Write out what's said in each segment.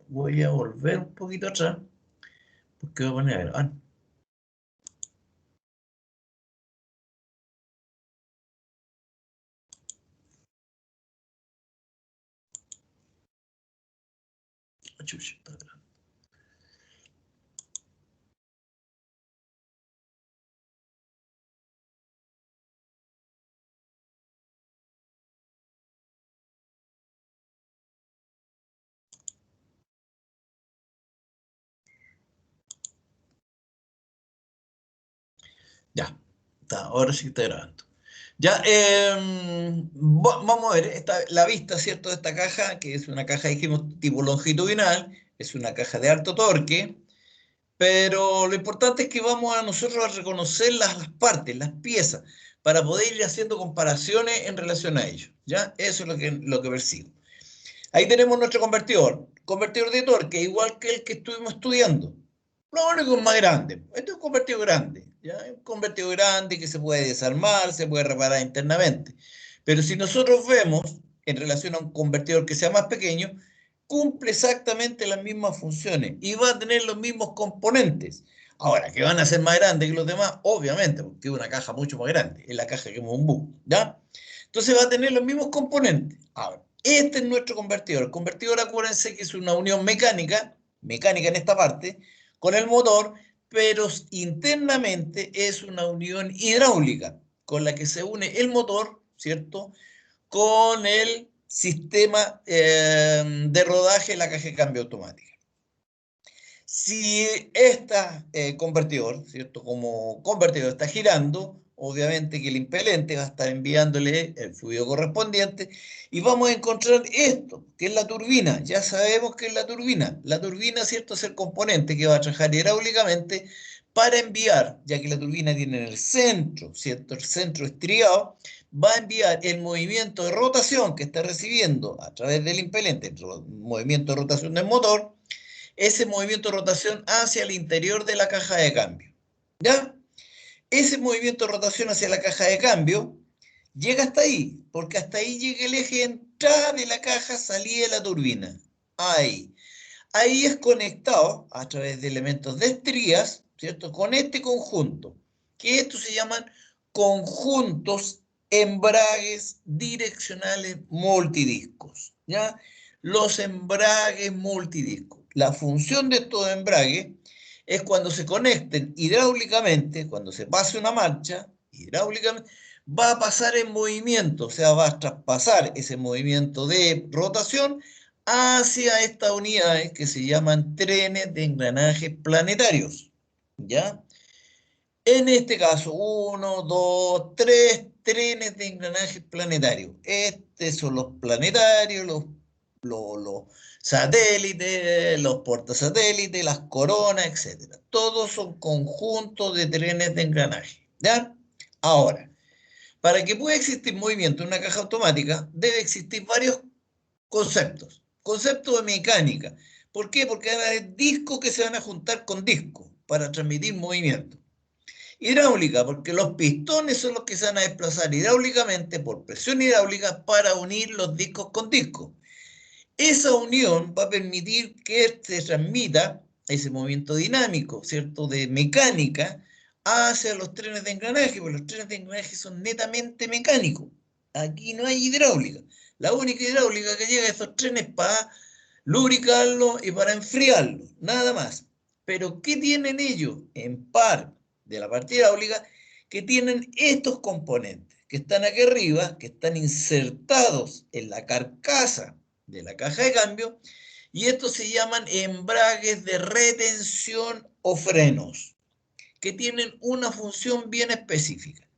Voy a volver un poquito atrás, porque voy a poner a grabar. Ah, chucha, está grabando. Ya, está, ahora sí está grabando. Ya, vamos a ver la vista, ¿cierto? De esta caja, que es una caja, dijimos, tipo longitudinal, es una caja de alto torque, pero lo importante es que vamos a nosotros a reconocer las partes, las piezas, para poder ir haciendo comparaciones en relación a ello, ¿ya? Eso es lo que persigo. Ahí tenemos nuestro convertidor de torque, igual que el que estuvimos estudiando. Lo único es más grande. Este es un convertidor grande, ¿ya? Un convertidor grande que se puede desarmar, se puede reparar internamente. Pero si nosotros vemos en relación a un convertidor que sea más pequeño, cumple exactamente las mismas funciones y va a tener los mismos componentes. Ahora, que van a ser más grandes que los demás, obviamente, porque es una caja mucho más grande, es la caja que es un bus, ¿ya? Entonces va a tener los mismos componentes. Ahora, este es nuestro convertidor. El convertidor, acuérdense que es una unión mecánica en esta parte, con el motor, pero internamente es una unión hidráulica, con la que se une el motor, ¿cierto? Con el sistema de rodaje de la caja de cambio automática. Si este convertidor, ¿cierto? Como convertidor está girando, obviamente que el impelente va a estar enviándole el fluido correspondiente y vamos a encontrar esto, que es la turbina. Ya sabemos que es la turbina. La turbina, ¿cierto? Es el componente que va a trabajar hidráulicamente para enviar, ya que la turbina tiene en el centro, ¿cierto? El centro estriado, va a enviar el movimiento de rotación que está recibiendo a través del impelente, el movimiento de rotación del motor, ese movimiento de rotación hacia el interior de la caja de cambio. ¿Ya? Ese movimiento de rotación hacia la caja de cambio llega hasta ahí, porque hasta ahí llega el eje de entrada de la caja, salida de la turbina. Ahí. Ahí es conectado a través de elementos de estrías, ¿cierto? Con este conjunto, que estos se llaman conjuntos embragues direccionales multidiscos, ¿ya? Los embragues multidiscos. La función de estos embragues es cuando se conecten hidráulicamente, cuando se pase una marcha, hidráulicamente, va a pasar en movimiento, o sea, va a traspasar ese movimiento de rotación hacia estas unidades que se llaman trenes de engranajes planetarios, ¿ya? En este caso, uno, dos, tres trenes de engranajes planetarios. Estos son los planetarios, los satélites, los portasatélites, las coronas, etc. Todos son conjuntos de trenes de engranaje, ¿ya? Ahora, para que pueda existir movimiento en una caja automática, debe existir varios conceptos. Concepto de mecánica. ¿Por qué? Porque hay discos que se van a juntar con discos para transmitir movimiento. Hidráulica, porque los pistones son los que se van a desplazar hidráulicamente por presión hidráulica para unir los discos con discos. Esa unión va a permitir que se transmita ese movimiento dinámico, ¿cierto? De mecánica hacia los trenes de engranaje, porque los trenes de engranaje son netamente mecánicos. Aquí no hay hidráulica. La única hidráulica que llega a esos trenes para lubricarlo y para enfriarlo, nada más. Pero ¿qué tienen ellos? En par de la parte hidráulica, que tienen estos componentes que están aquí arriba, que están insertados en la carcasa de la caja de cambio, y estos se llaman embragues de retención o frenos, que tienen una función bien específica.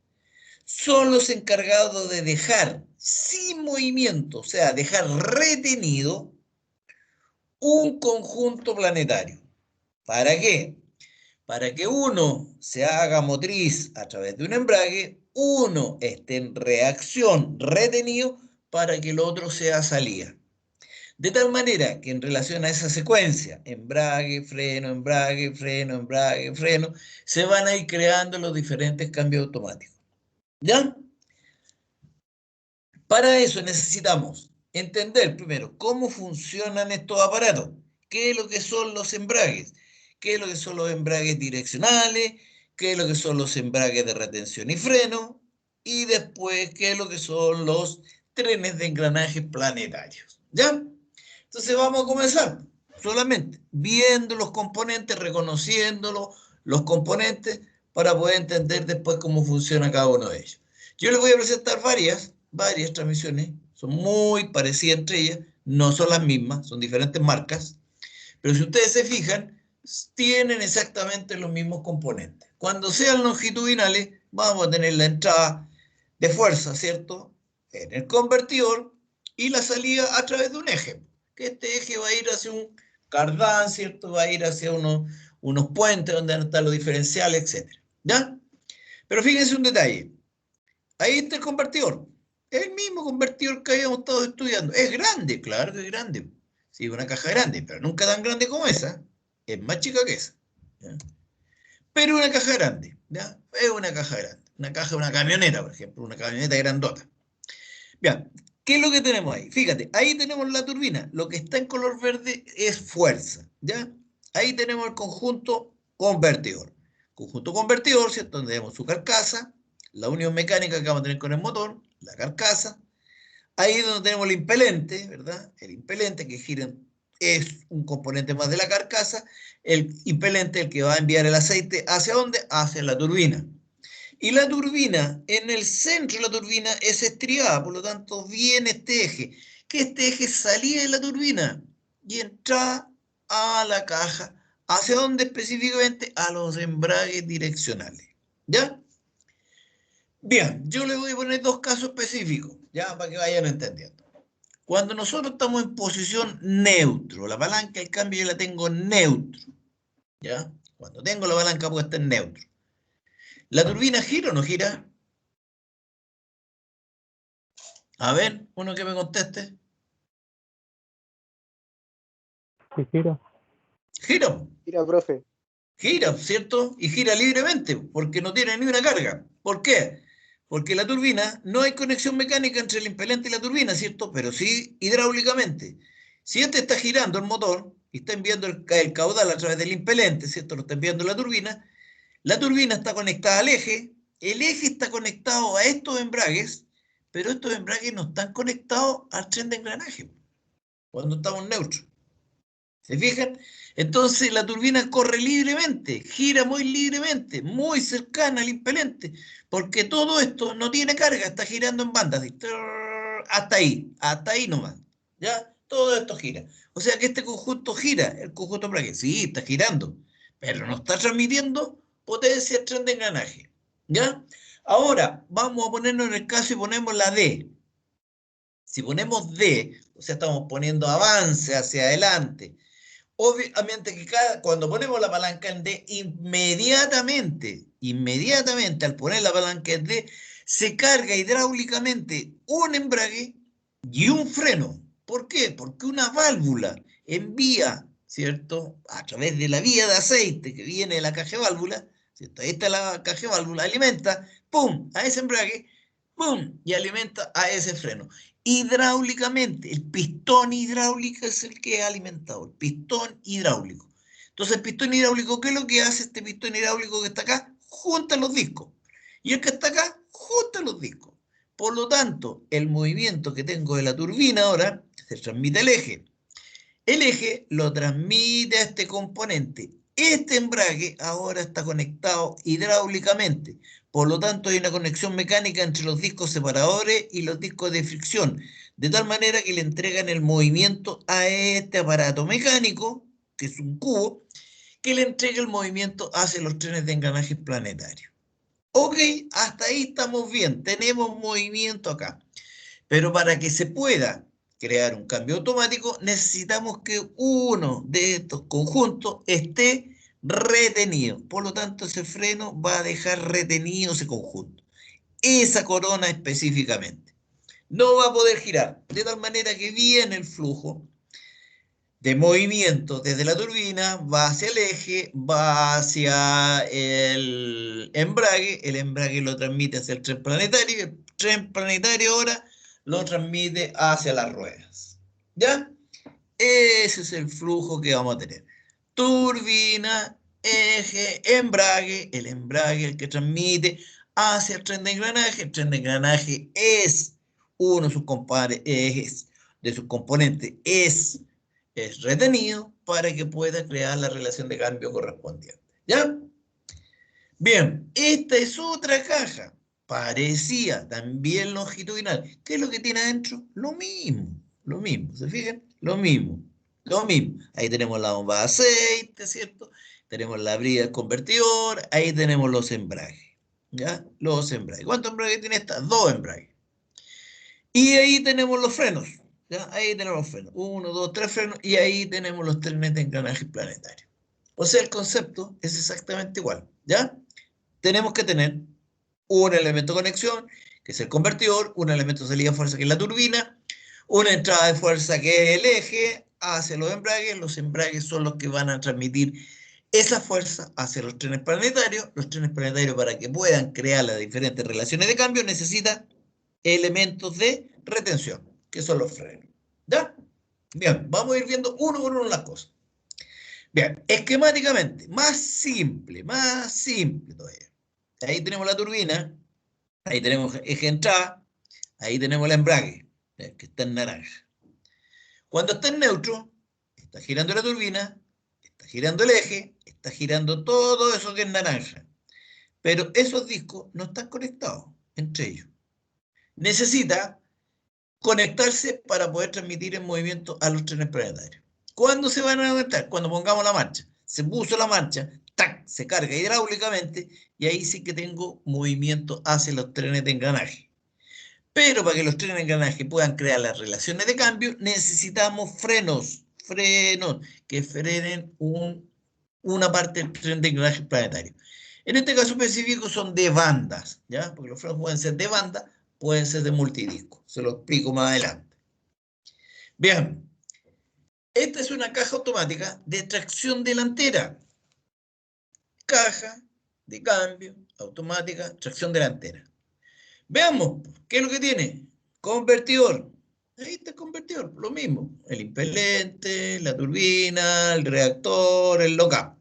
Son los encargados de dejar sin movimiento, o sea, dejar retenido un conjunto planetario. ¿Para qué? Para que uno se haga motriz a través de un embrague, uno esté en reacción retenido para que el otro sea salida. De tal manera que en relación a esa secuencia, embrague, freno, embrague, freno, embrague, freno, se van a ir creando los diferentes cambios automáticos. ¿Ya? Para eso necesitamos entender primero cómo funcionan estos aparatos. qué es lo que son los embragues, qué es lo que son los embragues direccionales, qué es lo que son los embragues de retención y freno, y después qué es lo que son los trenes de engranaje planetarios. ¿Ya? Entonces vamos a comenzar solamente viendo los componentes, reconociéndolos, los componentes, para poder entender después cómo funciona cada uno de ellos. Yo les voy a presentar varias transmisiones, son muy parecidas entre ellas, no son las mismas, son diferentes marcas, pero si ustedes se fijan, tienen exactamente los mismos componentes. Cuando sean longitudinales, vamos a tener la entrada de fuerza, ¿cierto? En el convertidor y la salida a través de un eje. Que este eje va a ir hacia un cardán, ¿cierto? Va a ir hacia unos puentes donde están los diferenciales, etc. ¿Ya? Pero fíjense un detalle. Ahí está el convertidor. El mismo convertidor que habíamos estado estudiando. Es grande, claro que es grande. Sí, una caja grande, pero nunca tan grande como esa. Es más chica que esa. ¿Ya? Pero una caja grande. ¿Ya? Es una caja grande. Una caja de una camioneta, por ejemplo. Una camioneta grandota. Bien, ¿qué es lo que tenemos ahí? Fíjate, ahí tenemos la turbina. Lo que está en color verde es fuerza. ¿Ya? Ahí tenemos el conjunto convertidor. Conjunto convertidor, ¿cierto? Donde tenemos su carcasa, la unión mecánica que vamos a tener con el motor, la carcasa. Ahí es donde tenemos el impelente, ¿verdad? El impelente que gira es un componente más de la carcasa. El impelente es el que va a enviar el aceite. ¿Hacia dónde? Hacia la turbina. Y la turbina, en el centro de la turbina es estriada, por lo tanto viene este eje. Que este eje salía de la turbina y entraba a la caja. ¿Hacia dónde específicamente? A los embragues direccionales. ¿Ya? Bien, yo le voy a poner dos casos específicos, ya, para que vayan entendiendo. Cuando nosotros estamos en posición neutro, la palanca del cambio yo la tengo en neutro, ¿ya? Cuando tengo la palanca puesta en neutro. ¿La turbina gira o no gira? A ver, uno que me conteste. Sí, gira. Gira, Mira, profe. gira, ¿cierto? Y gira libremente, porque no tiene ni una carga. ¿Por qué? Porque la turbina, no hay conexión mecánica entre el impelente y la turbina, ¿cierto? Pero sí hidráulicamente. Si este está girando el motor y está enviando el caudal a través del impelente, ¿cierto? Lo está enviando la turbina está conectada al eje, el eje está conectado a estos embragues, pero estos embragues no están conectados al tren de engranaje cuando estamos neutros. ¿Se fijan? Entonces la turbina corre libremente, gira muy libremente, muy cercana al impelente, porque todo esto no tiene carga, está girando en bandas, hasta ahí nomás. ¿Ya? Todo esto gira. O sea que este conjunto gira, el conjunto para que sí, está girando, pero no está transmitiendo potencia al tren de engranaje. ¿Ya? Ahora, vamos a ponernos en el caso y ponemos la D. Si ponemos D, o sea, estamos poniendo avance hacia adelante. Obviamente que cuando ponemos la palanca en D, inmediatamente al poner la palanca en D, se carga hidráulicamente un embrague y un freno. ¿Por qué? Porque una válvula envía, ¿cierto? A través de la vía de aceite que viene de la caja de válvula, ¿cierto? Ahí está la caja de válvula, alimenta, ¡pum!, a ese embrague, ¡pum!, y alimenta a ese freno. Hidráulicamente, el pistón hidráulico es el que ha alimentado, el pistón hidráulico. Entonces, el pistón hidráulico, ¿qué es lo que hace este pistón hidráulico que está acá? Junta los discos. Y el que está acá, junta los discos. Por lo tanto, el movimiento que tengo de la turbina ahora se transmite al eje. El eje lo transmite a este componente. Este embrague ahora está conectado hidráulicamente. Por lo tanto, hay una conexión mecánica entre los discos separadores y los discos de fricción, de tal manera que le entregan el movimiento a este aparato mecánico, que es un cubo, que le entrega el movimiento hacia los trenes de engranajes planetarios. Ok, hasta ahí estamos bien, tenemos movimiento acá. Pero para que se pueda crear un cambio automático, necesitamos que uno de estos conjuntos esté retenido. Por lo tanto, ese freno va a dejar retenido ese conjunto. Esa corona específicamente. No va a poder girar. De tal manera que viene el flujo de movimiento desde la turbina, va hacia el eje, va hacia el embrague lo transmite hacia el tren planetario, el tren planetario ahora lo transmite hacia las ruedas. ¿Ya? Ese es el flujo que vamos a tener. Turbina, eje, embrague, el embrague el que transmite hacia el tren de engranaje. El tren de engranaje es uno de sus componentes, es retenido para que pueda crear la relación de cambio correspondiente. ¿Ya? Bien, esta es otra caja, parecida, también longitudinal. ¿Qué es lo que tiene adentro? Lo mismo, ¿se fijan? Lo mismo. Ahí tenemos la bomba de aceite, ¿cierto? Tenemos la brida del convertidor, ahí tenemos los embragues, ¿ya? Los embragues. ¿Cuántos embragues tiene esta? 2 embragues. Y ahí tenemos los frenos, ¿ya? Ahí tenemos los frenos. 1, 2, 3 frenos, y ahí tenemos los trenes de engranaje planetario. O sea, el concepto es exactamente igual, ¿ya? Tenemos que tener un elemento de conexión, que es el convertidor, un elemento de salida de fuerza, que es la turbina, una entrada de fuerza, que es el eje, hacia los embragues. Los embragues son los que van a transmitir esa fuerza hacia los trenes planetarios. Los trenes planetarios, para que puedan crear las diferentes relaciones de cambio, necesitan elementos de retención, que son los frenos. ¿Ya? Bien, vamos a ir viendo uno por uno las cosas. Bien, esquemáticamente, más simple todavía. Ahí tenemos la turbina, ahí tenemos eje entrada, ahí tenemos el embrague, que está en naranja. Cuando está en neutro, está girando la turbina, está girando el eje, está girando todo eso que es naranja. Pero esos discos no están conectados entre ellos. Necesita conectarse para poder transmitir el movimiento a los trenes planetarios. ¿Cuándo se van a conectar? Cuando pongamos la marcha. Se puso la marcha, ¡tac!, se carga hidráulicamente y ahí sí que tengo movimiento hacia los trenes de engranaje. Pero para que los trenes de engranaje puedan crear las relaciones de cambio, necesitamos frenos que frenen una parte del tren de engranaje planetario. En este caso específico son de bandas, ¿ya? Porque los frenos pueden ser de banda, pueden ser de multidisco. Se lo explico más adelante. Bien, esta es una caja automática de tracción delantera. Caja de cambio automática, tracción delantera. Veamos, ¿qué es lo que tiene? Convertidor. Ahí está el convertidor, lo mismo. El impelente, la turbina, el reactor, el lock-up.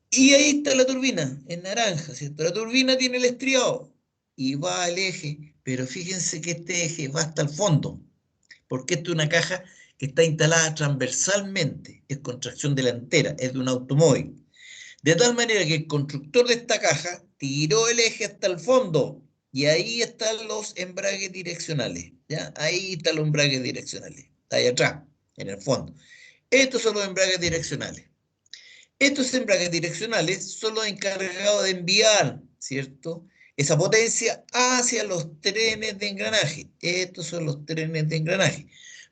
Y ahí está la turbina, en naranja, ¿cierto? La turbina tiene el estriado y va al eje, pero fíjense que este eje va hasta el fondo, porque esta es una caja que está instalada transversalmente, es con tracción delantera, es de un automóvil. De tal manera que el constructor de esta caja tiró el eje hasta el fondo y ahí están los embragues direccionales, ¿ya? Ahí están los embragues direccionales, ahí atrás, en el fondo. Estos son los embragues direccionales. Estos embragues direccionales son los encargados de enviar, ¿cierto?, esa potencia hacia los trenes de engranaje. Estos son los trenes de engranaje.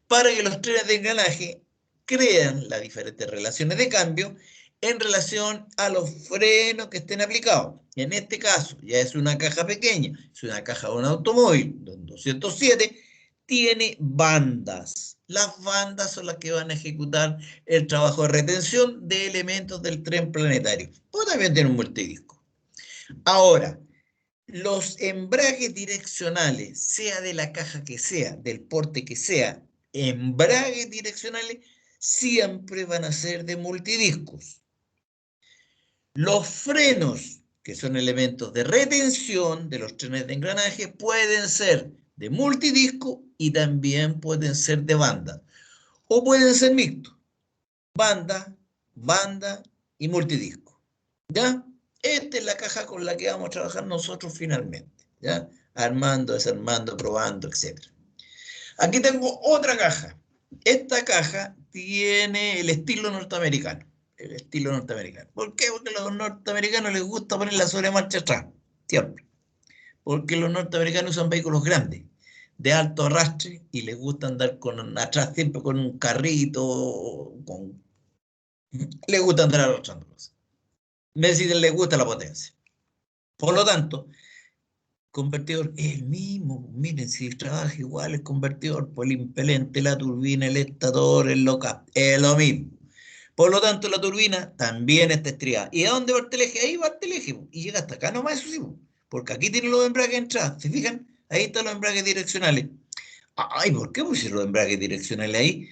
Para que los trenes de engranaje crean las diferentes relaciones de cambio en relación a los frenos que estén aplicados. En este caso, ya es una caja pequeña, es una caja de un automóvil, de un 207, tiene bandas. Las bandas son las que van a ejecutar el trabajo de retención de elementos del tren planetario. O también tiene un multidisco. Ahora, los embragues direccionales, sea de la caja que sea, del porte que sea, embragues direccionales siempre van a ser de multidiscos. Los frenos, que son elementos de retención de los trenes de engranaje, pueden ser de multidisco y también pueden ser de banda. O pueden ser mixtos. Banda y multidisco. ¿Ya? Esta es la caja con la que vamos a trabajar nosotros finalmente. ¿Ya? Armando, desarmando, probando, etc. Aquí tengo otra caja. Esta caja tiene el estilo norteamericano. El estilo norteamericano. ¿Por qué? Porque a los norteamericanos les gusta poner la sobremarcha atrás. Siempre. Porque los norteamericanos usan vehículos grandes, de alto arrastre, y les gusta andar atrás siempre con un carrito, les gusta andar arrastrándolos. Les gusta la potencia. Por lo tanto, convertidor es el mismo. Miren, si trabaja igual el convertidor, por el impelente, la turbina, el estator, el lock-up, es lo mismo. Por lo tanto, la turbina también está estriada. ¿Y a dónde parte el eje? Ahí parte el eje, y llega hasta acá nomás, eso sí, porque aquí tienen los embragues entradas. ¿Se fijan? Ahí están los embragues direccionales. Ay, ¿por qué pusieron los embragues direccionales ahí?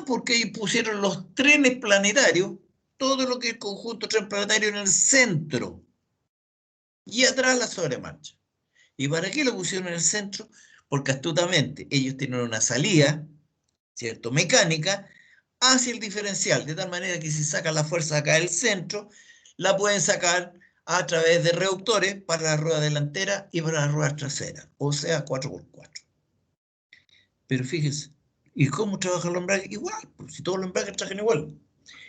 porque ahí pusieron los trenes planetarios, todo lo que es el conjunto tren planetario en el centro. Y atrás la sobremarcha. ¿Y para qué lo pusieron en el centro? Porque astutamente ellos tienen una salida, ¿cierto? Mecánica, hacia el diferencial, de tal manera que si sacan la fuerza acá del centro, la pueden sacar a través de reductores para la rueda delantera y para las ruedas traseras, o sea, 4x4. Pero fíjense, ¿y cómo trabajan los embragues? Igual, pues si todos los embragues trabajan igual.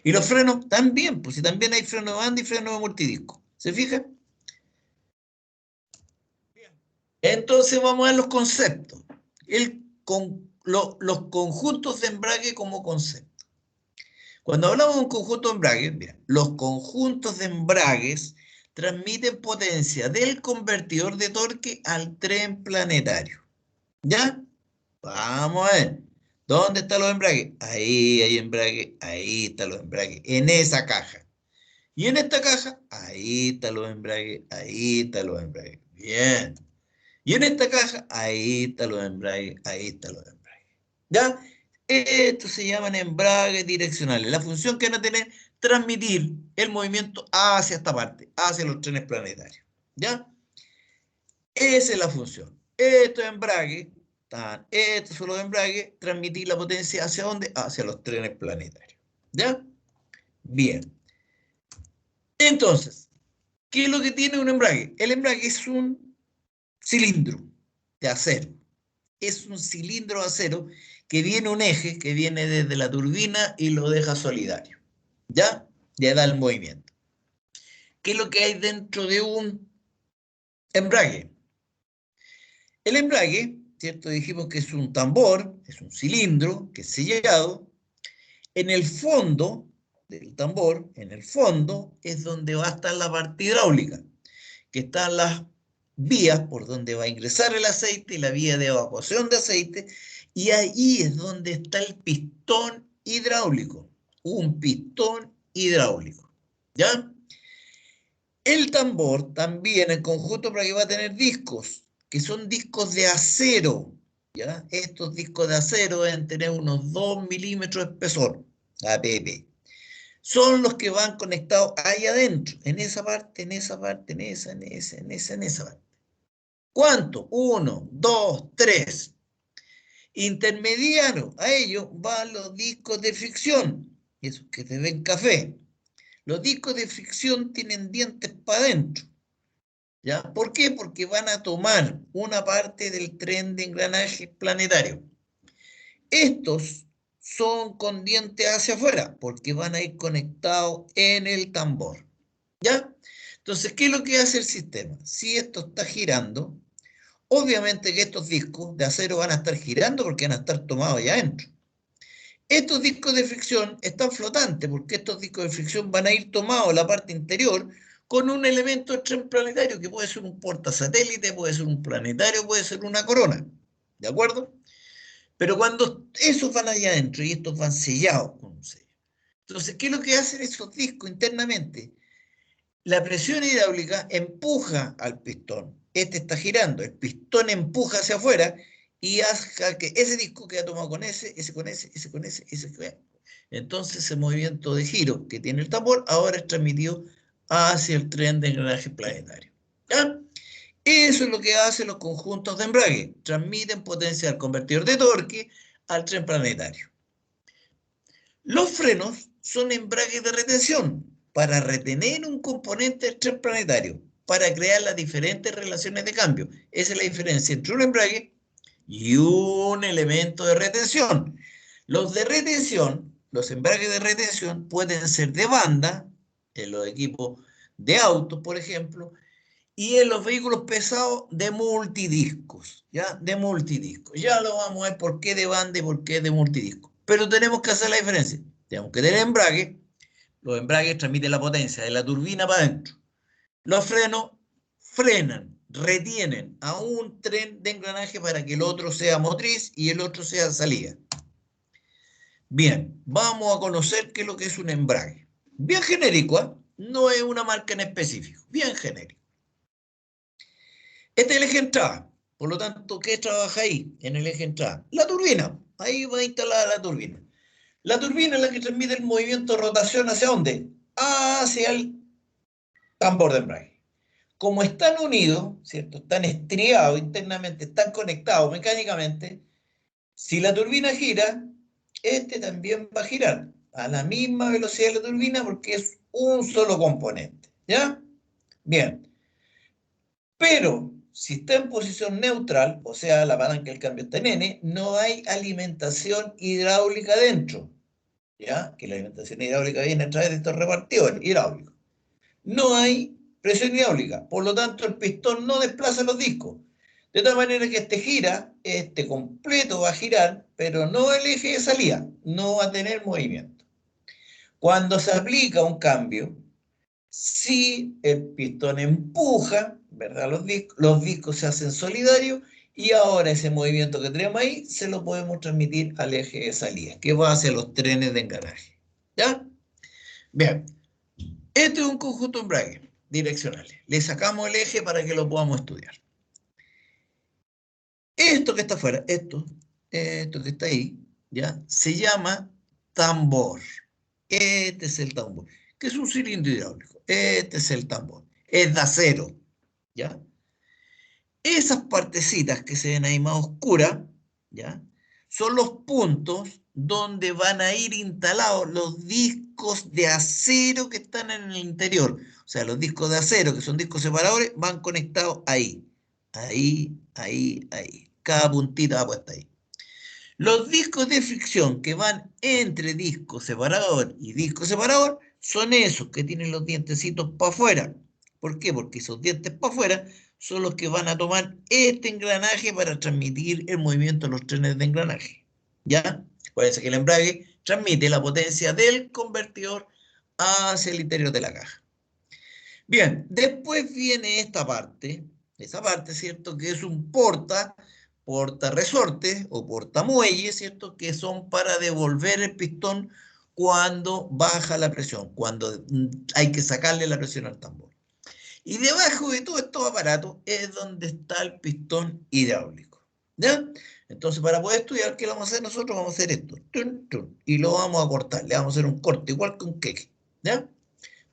Y los frenos también, pues si también hay freno de banda y freno de multidisco. ¿Se fijan? Entonces vamos a ver los conceptos. Los conjuntos de embrague como concepto. Cuando hablamos de un conjunto de embrague, mira, los conjuntos de embragues transmiten potencia del convertidor de torque al tren planetario. ¿Ya? Vamos a ver. ¿Dónde están los embragues? Ahí hay embrague, ahí están los embragues, en esa caja. Y en esta caja, ahí están los embragues, ahí están los embragues. Bien. Y en esta caja, ahí están los embragues, ahí están los embragues. ¿Ya? Estos se llaman embragues direccionales. La función que van a tener, transmitir el movimiento hacia esta parte, hacia los trenes planetarios. ¿Ya? Esa es la función. Estos embragues, estos son los embragues, transmitir la potencia hacia dónde? Hacia los trenes planetarios. ¿Ya? Bien. Entonces, ¿qué es lo que tiene un embrague? El embrague es un cilindro de acero. Es un cilindro de acero que viene un eje que viene desde la turbina y lo deja solidario. ¿Ya? Ya da el movimiento. ¿Qué es lo que hay dentro de un embrague? El embrague, ¿cierto? Dijimos que es un tambor, es un cilindro que es sellado. En el fondo del tambor, en el fondo, es donde va a estar la parte hidráulica, que están las vías por donde va a ingresar el aceite y la vía de evacuación de aceite, y ahí es donde está el pistón hidráulico, un pistón hidráulico, ¿ya? El tambor también, en conjunto, para que va a tener discos, que son discos de acero, ¿ya? Estos discos de acero deben tener unos 2 milímetros de espesor, APP. Son los que van conectados ahí adentro, en esa parte, en esa parte, en esa parte. ¿Cuánto? 1, 2, 3. Intermediario a ello van los discos de fricción, esos que se ven café. Los discos de fricción tienen dientes para adentro. ¿Ya? ¿Por qué? Porque van a tomar una parte del tren de engranaje planetario. Estos son con dientes hacia afuera, porque van a ir conectados en el tambor. ¿Ya? Entonces, ¿qué es lo que hace el sistema? Si esto está girando, obviamente que estos discos de acero van a estar girando porque van a estar tomados allá adentro. Estos discos de fricción están flotantes porque estos discos de fricción van a ir tomados en la parte interior con un elemento de tren planetario que puede ser un portasatélite, puede ser un planetario, puede ser una corona. ¿De acuerdo? Pero cuando esos van allá adentro y estos van sellados con un sello. Entonces, ¿qué es lo que hacen esos discos internamente? La presión hidráulica empuja al pistón. Este está girando, el pistón empuja hacia afuera y hace que ese disco queda tomado con ese con ese con ese con ese. Entonces, ese movimiento de giro que tiene el tambor ahora es transmitido hacia el tren de engranaje planetario. ¿Ya? Eso es lo que hacen los conjuntos de embrague. Transmiten potencia al convertidor de torque al tren planetario. Los frenos son embragues de retención para retener un componente del tren planetario, para crear las diferentes relaciones de cambio. Esa es la diferencia entre un embrague y un elemento de retención. Los de retención, los embragues de retención pueden ser de banda, en los equipos de autos, por ejemplo, y en los vehículos pesados de multidiscos, ¿ya? De multidiscos. Ya lo vamos a ver por qué de banda y por qué de multidisco. Pero tenemos que hacer la diferencia. Tenemos que tener embrague. Los embragues transmiten la potencia de la turbina para adentro. Los frenos frenan, retienen a un tren de engranaje para que el otro sea motriz y el otro sea salida. Bien, vamos a conocer qué es lo que es un embrague. Bien genérico, ¿eh? No es una marca en específico. Bien genérico. Este es el eje de entrada. Por lo tanto, ¿qué trabaja ahí en el eje de entrada? La turbina. Ahí va instalada la turbina. La turbina es la que transmite el movimiento de rotación ¿hacia dónde? Hacia el tambor de embrague. Como están unidos, ¿cierto? Están estriados internamente, están conectados mecánicamente, si la turbina gira, este también va a girar a la misma velocidad de la turbina porque es un solo componente, ¿ya? Bien, pero si está en posición neutral, o sea, la palanca del cambio está en N, no hay alimentación hidráulica dentro, ¿ya? Que la alimentación hidráulica viene a través de estos repartidores hidráulicos. No hay presión hidráulica, por lo tanto el pistón no desplaza los discos. De tal manera que este gira, este completo va a girar, pero no el eje de salida, no va a tener movimiento. Cuando se aplica un cambio, si el pistón empuja, ¿verdad? Los discos se hacen solidarios y ahora ese movimiento que tenemos ahí se lo podemos transmitir al eje de salida, que va hacia los trenes de engranaje. ¿Ya? Bien. Este es un conjunto de embrague direccionales. Le sacamos el eje para que lo podamos estudiar. Esto que está afuera, esto que está ahí, ¿ya? Se llama tambor. Este es el tambor, que es un cilindro hidráulico. Este es el tambor. Es de acero, ¿ya? Esas partecitas que se ven ahí más oscuras, ¿ya? Son los puntos donde van a ir instalados los discos de acero que están en el interior. O sea, los discos de acero, que son discos separadores, van conectados ahí. Ahí, ahí, ahí. Cada puntita va puesta ahí. Los discos de fricción que van entre disco separador y disco separador son esos que tienen los dientecitos para afuera. ¿Por qué? Porque esos dientes para afuera son los que van a tomar este engranaje para transmitir el movimiento de los trenes de engranaje. ¿Ya? Acuérdense que el embrague transmite la potencia del convertidor hacia el interior de la caja. Bien, después viene esa parte, ¿cierto? Que es un porta resorte o porta muelle, ¿cierto? Que son para devolver el pistón cuando baja la presión, cuando hay que sacarle la presión al tambor. Y debajo de todos estos aparatos es donde está el pistón hidráulico, ¿ya? Entonces, para poder estudiar, ¿qué vamos a hacer nosotros? Vamos a hacer esto, tun, tun, y lo vamos a cortar, le vamos a hacer un corte, igual que un queque, ¿ya?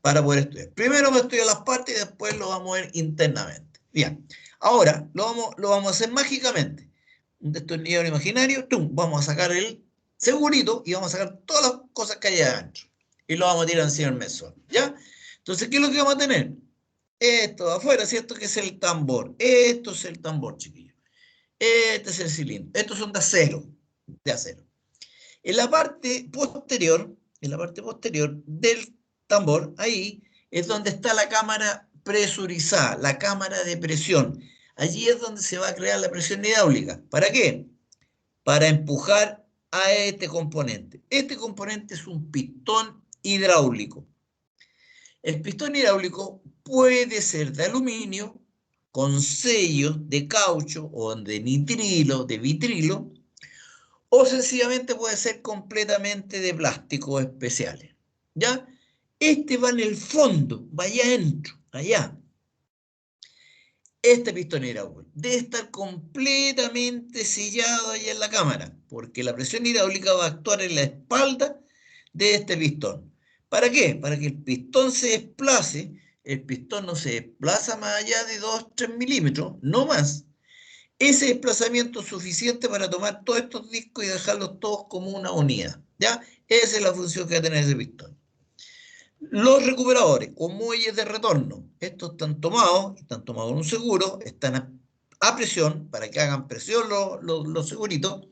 Para poder estudiar. Primero vamos a estudiar las partes y después lo vamos a ver internamente. Bien, ahora lo vamos a hacer mágicamente. Un destornillador imaginario, ¡tum! Vamos a sacar el segurito y vamos a sacar todas las cosas que hay adentro. Y lo vamos a tirar encima del mesón, ¿ya? Entonces, ¿qué es lo que vamos a tener? Esto de afuera, ¿cierto? Que es el tambor. Esto es el tambor, chiquillos. Este es el cilindro. Estos son de acero. De acero. En la parte posterior del tambor, ahí es donde está la cámara presurizada, la cámara de presión. Allí es donde se va a crear la presión hidráulica. ¿Para qué? Para empujar a este componente. Este componente es un pistón hidráulico. El pistón hidráulico puede ser de aluminio, con sellos de caucho o de nitrilo, de vitrilo, o sencillamente puede ser completamente de plásticos especiales. ¿Ya? Este va en el fondo, va allá adentro, allá. Este pistón hidráulico debe estar completamente sellado allá en la cámara, porque la presión hidráulica va a actuar en la espalda de este pistón. ¿Para qué? Para que el pistón se desplace. El pistón no se desplaza más allá de 2-3 milímetros, no más. Ese desplazamiento es suficiente para tomar todos estos discos y dejarlos todos como una unidad, ¿ya? Esa es la función que va a tener ese pistón. Los recuperadores o muelles de retorno, estos están tomados en un seguro, están a presión para que hagan presión los seguritos,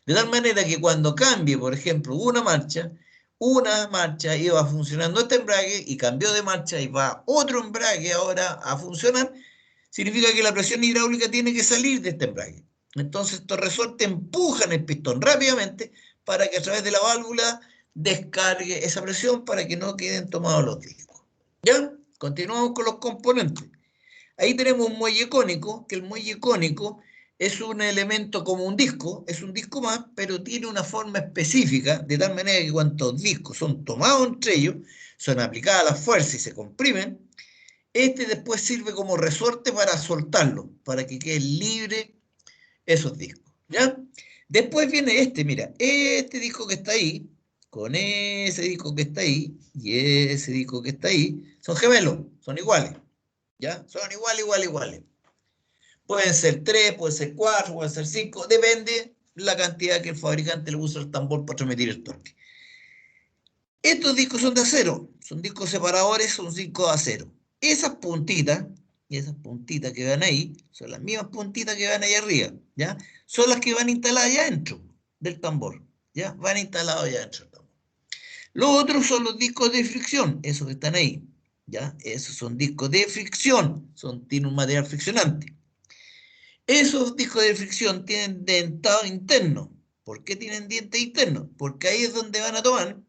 de tal manera que cuando cambie, por ejemplo, una marcha iba funcionando este embrague y cambió de marcha y va otro embrague ahora a funcionar, significa que la presión hidráulica tiene que salir de este embrague. Entonces estos resortes empujan el pistón rápidamente para que a través de la válvula descargue esa presión para que no queden tomados los discos. ¿Ya? Continuamos con los componentes. Ahí tenemos un muelle cónico, que el muelle cónico es un elemento como un disco, es un disco más, pero tiene una forma específica, de tal manera que cuantos discos son tomados entre ellos, son aplicadas las fuerzas y se comprimen, este después sirve como resorte para soltarlo, para que queden libres esos discos, ¿ya? Después viene este, mira, este disco que está ahí, con ese disco que está ahí y ese disco que está ahí, son gemelos, son iguales, ¿ya? Son iguales. Pueden ser 3, pueden ser 4, pueden ser 5, depende la cantidad que el fabricante le usa al tambor para transmitir el torque. Estos discos son de acero, son discos separadores, son discos de acero. Esas puntitas que van ahí, son las mismas puntitas que van ahí arriba, ¿ya? Son las que van instaladas allá adentro del tambor, ¿ya? Van instalados allá adentro del tambor. Los otros son los discos de fricción, esos que están ahí, ¿ya? Esos son discos de fricción, tienen un material friccionante. Esos discos de fricción tienen dentado interno. ¿Por qué tienen dientes internos? Porque ahí es donde van a tomar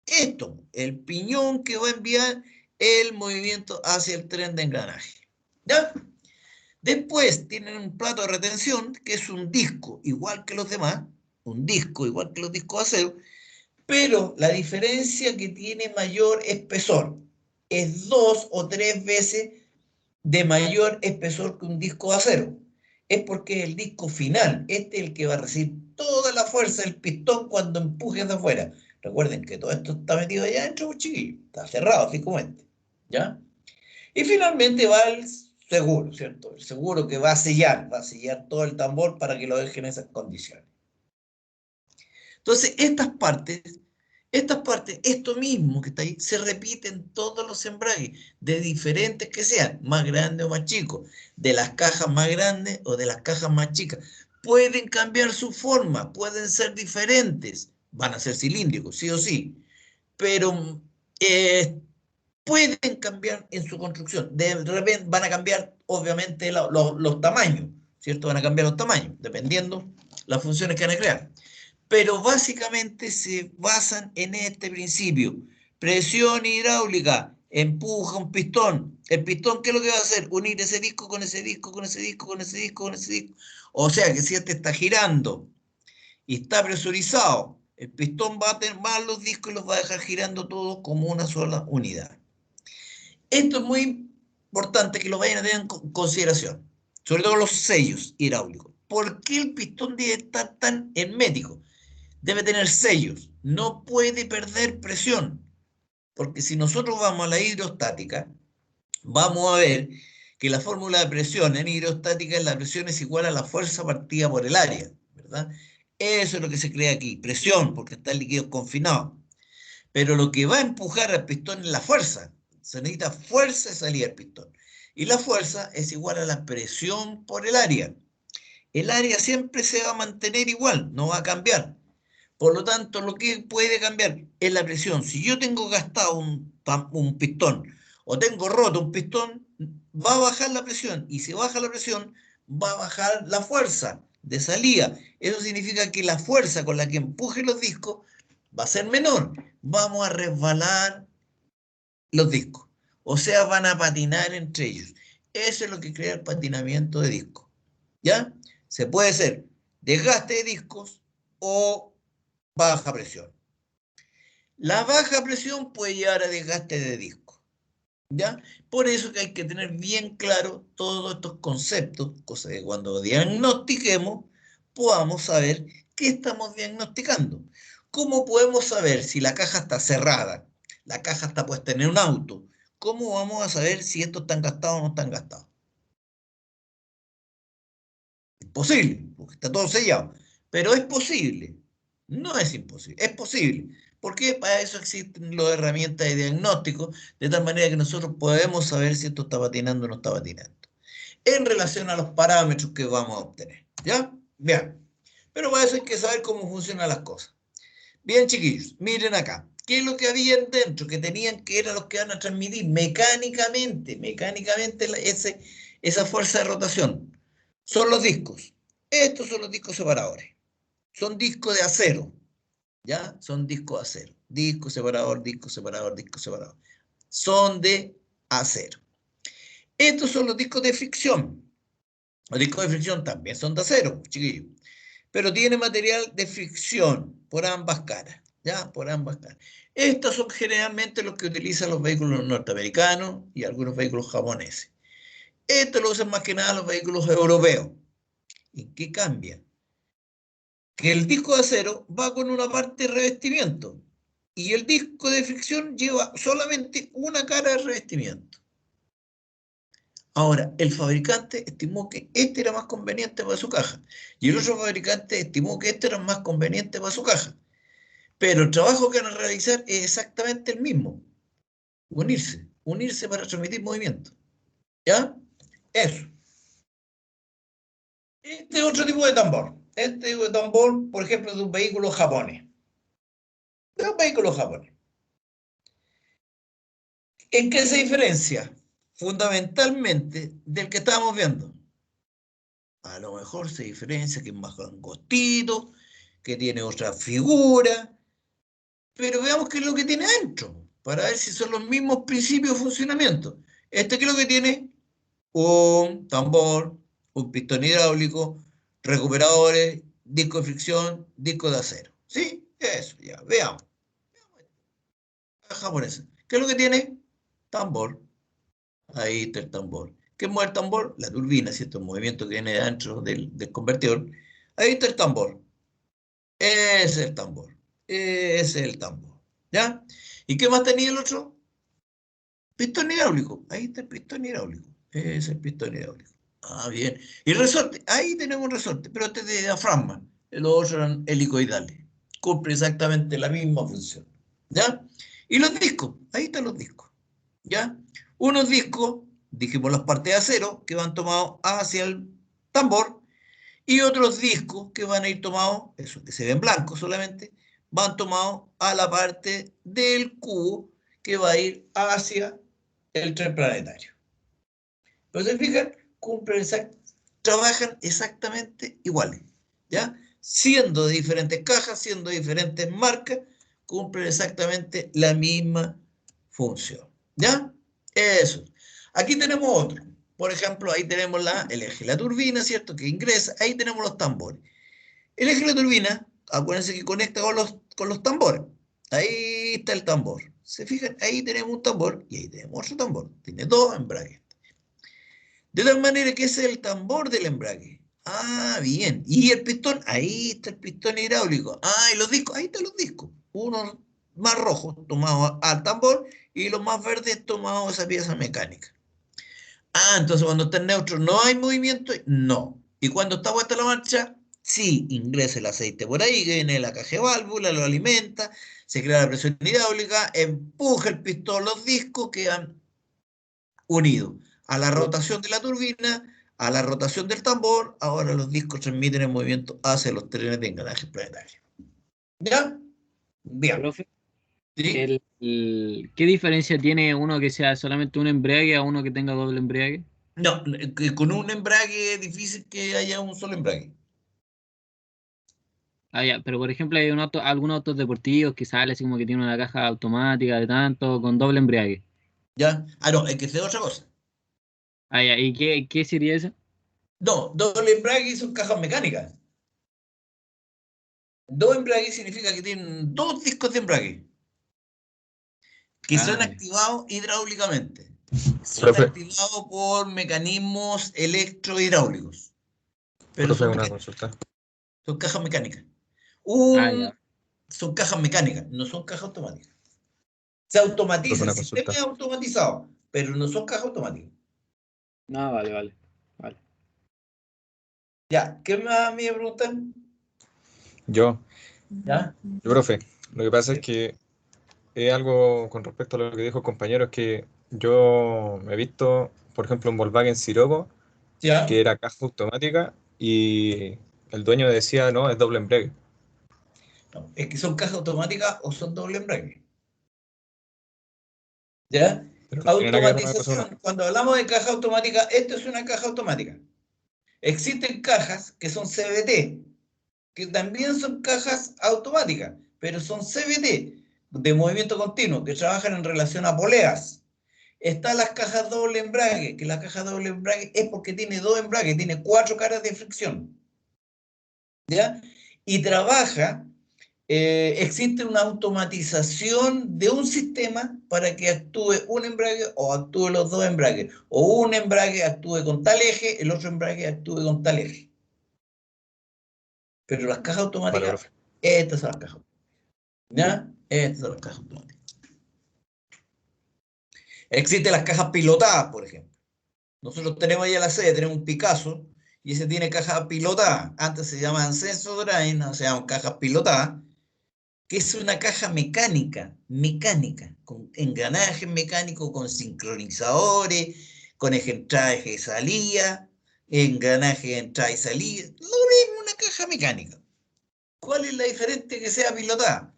esto, el piñón que va a enviar el movimiento hacia el tren de engranaje. ¿Ya? Después tienen un plato de retención, que es un disco igual que los demás, un disco igual que los discos de acero, pero la diferencia que tiene mayor espesor es 2 o 3 veces de mayor espesor que un disco de acero. Es porque el disco final, este es el que va a recibir toda la fuerza del pistón cuando empuje de afuera. Recuerden que todo esto está metido allá adentro, pues, chiquillo, está cerrado físicamente, ¿ya? Y finalmente va el seguro, ¿cierto? El seguro que va a sellar todo el tambor para que lo deje en esas condiciones. Entonces, esto mismo que está ahí, se repite en todos los embragues, de diferentes que sean, más grandes o más chicos, de las cajas más grandes o de las cajas más chicas. Pueden cambiar su forma, pueden ser diferentes, van a ser cilíndricos, sí o sí, pero pueden cambiar en su construcción. De repente van a cambiar, obviamente, los tamaños, ¿cierto? Van a cambiar los tamaños, dependiendo las funciones que van a crear. Pero básicamente se basan en este principio. Presión hidráulica, empuja un pistón. El pistón, ¿qué es lo que va a hacer? Unir ese disco con ese disco, con ese disco, con ese disco, con ese disco. O sea que si este está girando y está presurizado, el pistón va a tener más los discos y los va a dejar girando todos como una sola unidad. Esto es muy importante que lo vayan a tener en consideración, sobre todo los sellos hidráulicos. ¿Por qué el pistón debe estar tan hermético? Debe tener sellos, no puede perder presión, porque si nosotros vamos a la hidrostática, vamos a ver que la fórmula de presión en hidrostática, la presión es igual a la fuerza partida por el área, ¿verdad? Eso es lo que se crea aquí, presión, porque está el líquido confinado. Pero lo que va a empujar al pistón es la fuerza. Se necesita fuerza de salida del pistón. Y la fuerza es igual a la presión por el área. El área siempre se va a mantener igual, no va a cambiar. Por lo tanto, lo que puede cambiar es la presión. Si yo tengo gastado un pistón o tengo roto un pistón, va a bajar la presión. Y si baja la presión, va a bajar la fuerza de salida. Eso significa que la fuerza con la que empuje los discos va a ser menor. Vamos a resbalar los discos. O sea, van a patinar entre ellos. Eso es lo que crea el patinamiento de discos. ¿Ya? Se puede hacer desgaste de discos o baja presión. La baja presión puede llevar a desgaste de disco, ¿ya? Por eso que hay que tener bien claro todos estos conceptos, cosa que cuando diagnostiquemos podamos saber qué estamos diagnosticando. ¿Cómo podemos saber si la caja está cerrada? La caja está puesta en un auto. ¿Cómo vamos a saber si estos están gastados o no están gastados? Imposible, porque está todo sellado. Pero es posible. No es imposible, es posible. Porque para eso existen las herramientas de diagnóstico, de tal manera que nosotros podemos saber si esto está patinando o no está patinando. En relación a los parámetros que vamos a obtener. ¿Ya? Bien. Pero para eso hay que saber cómo funcionan las cosas. Bien, chiquillos, miren acá. ¿Qué es lo que había dentro? Que tenían que eran los que van a transmitir mecánicamente esa fuerza de rotación. Son los discos. Estos son los discos separadores. Son discos de acero. ¿Ya? Son discos de acero. Disco separador, disco separador, disco separador. Son de acero. Estos son los discos de fricción. Los discos de fricción también son de acero, chiquillos. Pero tiene material de fricción por ambas caras. ¿Ya? Por ambas caras. Estos son generalmente los que utilizan los vehículos norteamericanos y algunos vehículos japoneses. Esto lo usan más que nada los vehículos europeos. ¿Y qué cambia? que el disco de acero va con una parte de revestimiento y el disco de fricción lleva solamente una cara de revestimiento. Ahora, el fabricante estimó que este era más conveniente para su caja y el otro fabricante estimó que este era más conveniente para su caja. Pero el trabajo que van a realizar es exactamente el mismo. Unirse para transmitir movimiento. ¿Ya? Eso. Este es otro tipo de tambor. Este tipo de tambor, por ejemplo, es de un vehículo japonés. De un vehículo japonés. ¿En qué se diferencia? Fundamentalmente del que estábamos viendo. A lo mejor se diferencia que es más angostito, que tiene otra figura, pero veamos qué es lo que tiene adentro, para ver si son los mismos principios de funcionamiento. Este que es lo que tiene un tambor, un pistón hidráulico, recuperadores, disco de fricción, disco de acero. ¿Sí? Eso, ya, veamos. La japonesa. ¿Qué es lo que tiene? Tambor. Ahí está el tambor. ¿Qué mueve el tambor? La turbina, ¿cierto? El movimiento que viene dentro del convertidor. Ahí está el tambor. Ese es el tambor. Ese es el tambor. ¿Ya? ¿Y qué más tenía el otro? Pistón hidráulico. Ahí está el pistón hidráulico. Ese es el pistón hidráulico. Ah, bien. Y resorte. Ahí tenemos un resorte, pero este es de diafragma. Los otros eran helicoidales. Cumple exactamente la misma función. ¿Ya? Y los discos. Ahí están los discos. ¿Ya? Unos discos, dijimos las partes de acero, que van tomados hacia el tambor, y otros discos que van a ir tomados, eso que se ven blancos solamente, van tomados a la parte del cubo que va a ir hacia el tren planetario. Pero se fijan, trabajan exactamente iguales, ¿ya? Siendo de diferentes cajas, siendo de diferentes marcas, cumplen exactamente la misma función, ¿ya? Eso. Aquí tenemos otro. Por ejemplo, ahí tenemos el eje de la turbina, ¿cierto? Que ingresa. Ahí tenemos los tambores. El eje de la turbina, acuérdense que conecta con los tambores. Ahí está el tambor. ¿Se fijan? Ahí tenemos un tambor y ahí tenemos otro tambor. Tiene dos embragues. De tal manera que ese es el tambor del embrague. Ah, bien. Y el pistón, ahí está el pistón hidráulico. Ah, y los discos, ahí están los discos. Unos más rojos tomados al tambor y los más verdes tomados a esa pieza mecánica. Ah, entonces cuando está en neutro no hay movimiento. No. Y cuando está puesta la marcha, sí, ingresa el aceite por ahí, que viene la caja de válvula, lo alimenta, se crea la presión hidráulica, empuja el pistón, los discos quedan unidos a la rotación de la turbina, a la rotación del tambor. Ahora los discos transmiten el movimiento hacia los trenes de engranaje planetario. ¿Ya? Bien. Profe, ¿Sí? ¿qué diferencia tiene uno que sea solamente un embrague a uno que tenga doble embrague? No, que con un embrague es difícil que haya un solo embrague. Ah, ya, pero por ejemplo hay algunos autos deportivos que sale así como que tiene una caja automática de tanto con doble embrague. ¿Ya? Ah, no, hay que hacer otra cosa. Ah, ya, ¿y qué sería eso? No, doble embrague son cajas mecánicas. Dos embragues significa que tienen dos discos de embrague que son Ah, ya. activados hidráulicamente. Son Profe, activados por mecanismos electrohidráulicos, pero profe, son una mecánicos, consulta. son cajas mecánicas. Ah, ya. Son cajas mecánicas, no son cajas automáticas. Se automatiza, Profe, el una sistema consulta. es automatizado, pero no son cajas automáticas. No, vale, vale. Vale. Ya, ¿qué más me preguntan? Yo, ¿Ya? profe, lo que pasa es que es algo con respecto a lo que dijo el compañero, es que yo me he visto, por ejemplo, un Volkswagen Sirocco, que ¿Ya? era caja automática, y el dueño decía, no, es doble embrague. No, es que son cajas automáticas o son doble embrague. ¿Ya? Pero no tiene nada que ver una cosa con otra. Automatización, cuando hablamos de caja automática, esto es una caja automática. Existen cajas que son CVT, que también son cajas automáticas, pero son CVT, de movimiento continuo, que trabajan en relación a poleas. Están las cajas doble embrague, que la caja doble embrague es porque tiene dos embragues, tiene cuatro caras de fricción, ¿ya? Y trabaja, existe una automatización de un sistema para que actúe un embrague o actúe los dos embragues, o un embrague actúe con tal eje, el otro embrague actúe con tal eje. Pero las cajas automáticas, Vale, profe. estas son las cajas. ¿Ya? Estas son las cajas automáticas. Existen las cajas pilotadas, por ejemplo. Nosotros tenemos ahí a la sede, tenemos un Picasso, y ese tiene cajas pilotadas. Antes se llamaban Sensodyne, no se llaman cajas pilotadas, que es una caja mecánica, con engranajes mecánicos, con sincronizadores, con eje entrada, eje salida, engranaje de entrada y salida. Lo mismo, una caja mecánica. ¿Cuál es la diferencia que sea pilotada?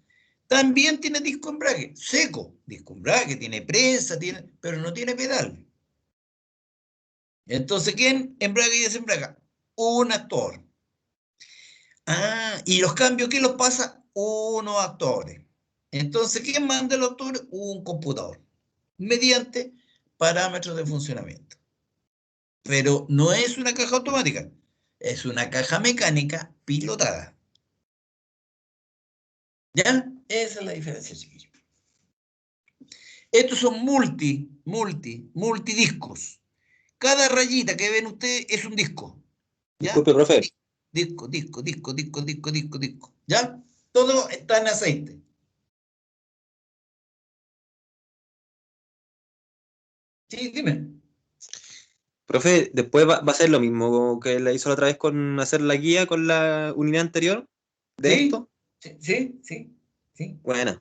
También tiene disco embrague, seco, disco embrague, tiene prensa, pero no tiene pedal. Entonces, ¿quién embraga y desembraga? Un actor. Ah, y los cambios, ¿quién los pasa? Unos actores. Entonces, ¿quién manda los actores? Un computador, mediante parámetros de funcionamiento. Pero no es una caja automática, es una caja mecánica pilotada. ¿Ya? Esa es la diferencia, chiquillos. Estos son multidiscos. Cada rayita que ven ustedes es un disco. ¿Ya? Disculpe, profe. Disco. ¿Ya? Todo está en aceite. Sí, dime. Profe, después va a ser lo mismo que la hizo la otra vez con hacer la guía con la unidad anterior de ¿Sí? esto. Sí. Bueno,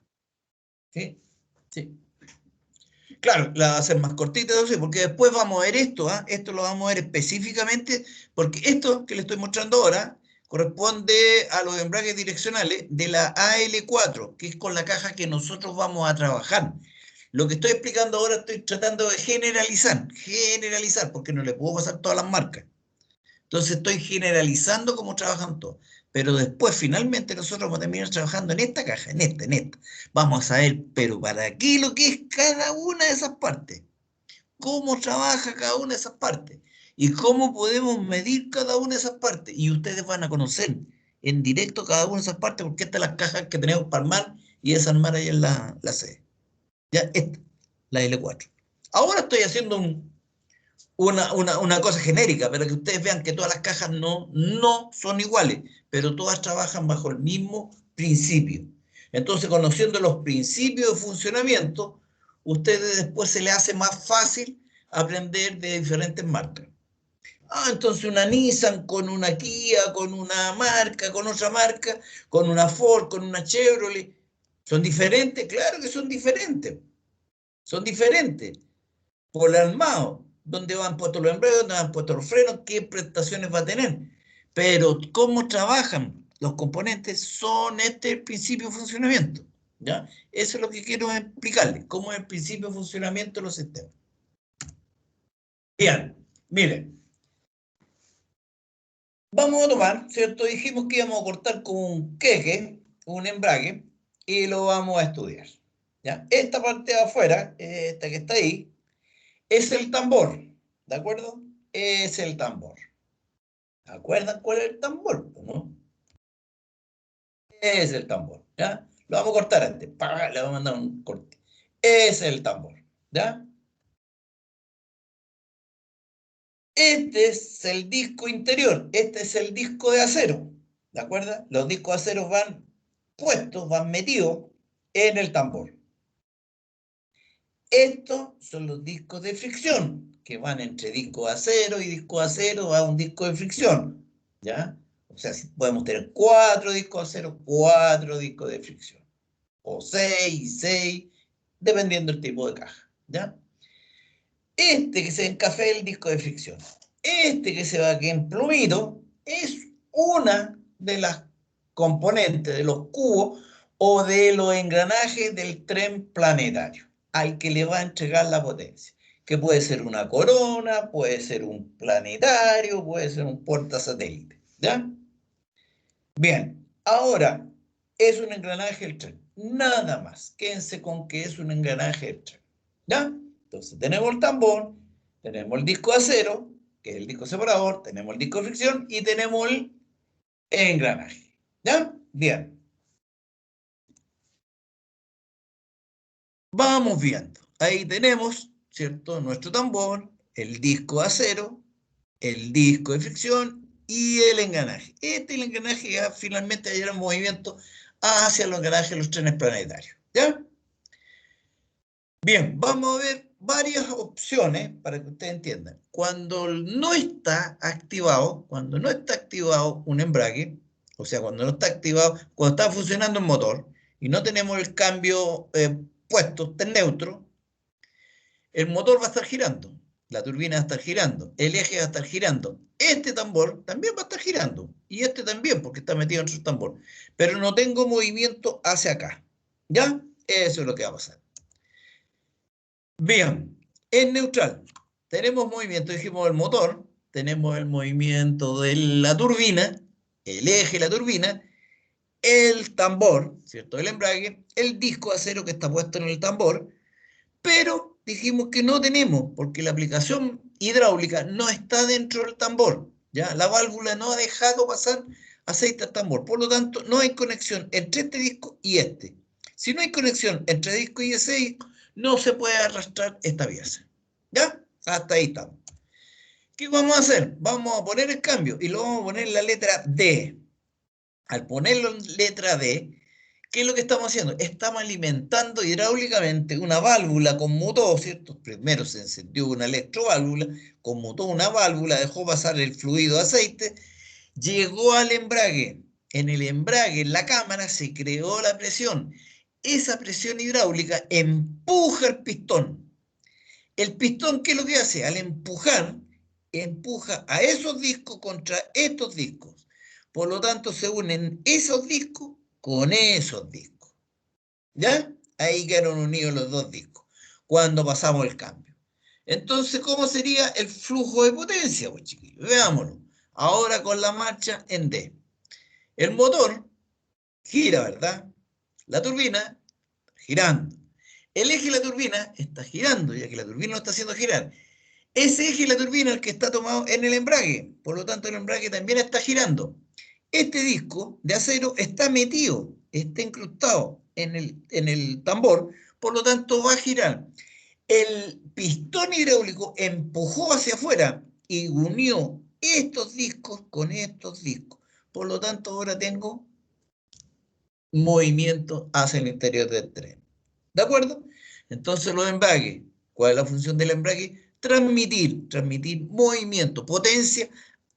Claro, la va a hacer más cortita, porque después vamos a ver esto, ¿ah? Esto lo vamos a ver específicamente, porque esto que le estoy mostrando ahora corresponde a los embragues direccionales de la AL4, que es con la caja que nosotros vamos a trabajar. Lo que estoy explicando ahora estoy tratando de generalizar, porque no le puedo pasar todas las marcas. Entonces estoy generalizando cómo trabajan todos. Pero después, finalmente, nosotros vamos a terminar trabajando en esta caja, en esta. Vamos a ver, pero ¿para qué lo que es cada una de esas partes? ¿Cómo trabaja cada una de esas partes? ¿Y cómo podemos medir cada una de esas partes? Y ustedes van a conocer en directo cada una de esas partes, porque estas son las cajas que tenemos para armar y desarmar ahí en la sede. Ya, esta, la L4. Ahora estoy haciendo una cosa genérica, pero que ustedes vean que todas las cajas no son iguales, pero todas trabajan bajo el mismo principio. Entonces, conociendo los principios de funcionamiento, ustedes después se les hace más fácil aprender de diferentes marcas. Ah, entonces una Nissan con una Kia, con una marca, con otra marca, con una Ford, con una Chevrolet, ¿son diferentes? Claro que son diferentes. Son diferentes por el armado, dónde van puestos los embragues, dónde van puestos los frenos, qué prestaciones va a tener. Pero cómo trabajan los componentes son el principio de funcionamiento. ¿Ya? Eso es lo que quiero explicarles, cómo es el principio de funcionamiento de los sistemas. Bien, miren. Vamos a tomar, ¿cierto? Dijimos que íbamos a cortar con un queque, un embrague, y lo vamos a estudiar. ¿Ya? Esta parte de afuera, esta que está ahí, es el tambor, ¿de acuerdo? Es el tambor. ¿Se acuerdan cuál es el tambor? ¿No? Es el tambor, ¿ya? Lo vamos a cortar antes. Le vamos a mandar un corte. Es el tambor, ¿ya? Este es el disco interior. Este es el disco de acero, ¿de acuerdo? Los discos de acero van puestos, van metidos en el tambor. Estos son los discos de fricción, que van entre disco de acero y disco de acero a un disco de fricción, ¿ya? O sea, podemos tener 4 discos de acero, 4 discos de fricción. O 6, dependiendo del tipo de caja, ¿ya? Este que se ve en café es el disco de fricción. Este que se ve aquí en plumito es una de las componentes de los cubos o de los engranajes del tren planetario al que le va a entregar la potencia, que puede ser una corona, puede ser un planetario, puede ser un portasatélite, ¿ya? Bien, ahora es un engranaje del tren, nada más, quédense con que es un engranaje del tren, ¿ya? Entonces tenemos el tambor, tenemos el disco de acero, que es el disco separador, tenemos el disco de fricción y tenemos el engranaje, ¿ya? Bien. Vamos viendo. Ahí tenemos, ¿cierto? Nuestro tambor, el disco de acero, el disco de fricción y el engranaje. El engranaje ya finalmente hay un movimiento hacia los engranajes de los trenes planetarios. ¿Ya? Bien, vamos a ver varias opciones para que ustedes entiendan. Cuando no está activado un embrague, o sea, cuando no está activado, cuando está funcionando el motor y no tenemos el cambio puesto, está en neutro, el motor va a estar girando, la turbina va a estar girando, el eje va a estar girando, este tambor también va a estar girando, y este también, porque está metido en su tambor, pero no tengo movimiento hacia acá, ¿ya? Eso es lo que va a pasar. Bien, en neutral tenemos movimiento, dijimos el motor, tenemos el movimiento de la turbina, el eje de la turbina, el tambor, ¿cierto? El embrague, el disco de acero que está puesto en el tambor, pero dijimos que no tenemos, porque la aplicación hidráulica no está dentro del tambor, ¿ya? La válvula no ha dejado pasar aceite al tambor, por lo tanto no hay conexión entre este disco y este. Si no hay conexión entre disco y ese disco, no se puede arrastrar esta pieza, ¿ya? Hasta ahí estamos. ¿Qué vamos a hacer? Vamos a poner el cambio y lo vamos a poner en la letra D. Al ponerlo en letra D, ¿qué es lo que estamos haciendo? Estamos alimentando hidráulicamente una válvula conmutó, ¿cierto? Primero se encendió una electroválvula, conmutó una válvula, dejó pasar el fluido de aceite, llegó al embrague. En el embrague, en la cámara, se creó la presión. Esa presión hidráulica empuja el pistón. El pistón, ¿qué es lo que hace? Al empujar, empuja a esos discos contra estos discos. Por lo tanto, se unen esos discos con esos discos. ¿Ya? Ahí quedaron unidos los dos discos cuando pasamos el cambio. Entonces, ¿cómo sería el flujo de potencia? Pues, chiquillos, veámoslo. Ahora con la marcha en D. El motor gira, ¿verdad? La turbina girando. El eje de la turbina está girando, ya que la turbina lo está haciendo girar. Ese eje de la turbina es el que está tomado en el embrague, por lo tanto el embrague también está girando. Este disco de acero está metido, está incrustado en el tambor, por lo tanto va a girar. El pistón hidráulico empujó hacia afuera y unió estos discos con estos discos. Por lo tanto, ahora tengo movimiento hacia el interior del tren. ¿De acuerdo? Entonces los embragues, ¿cuál es la función del embrague? Transmitir movimiento, potencia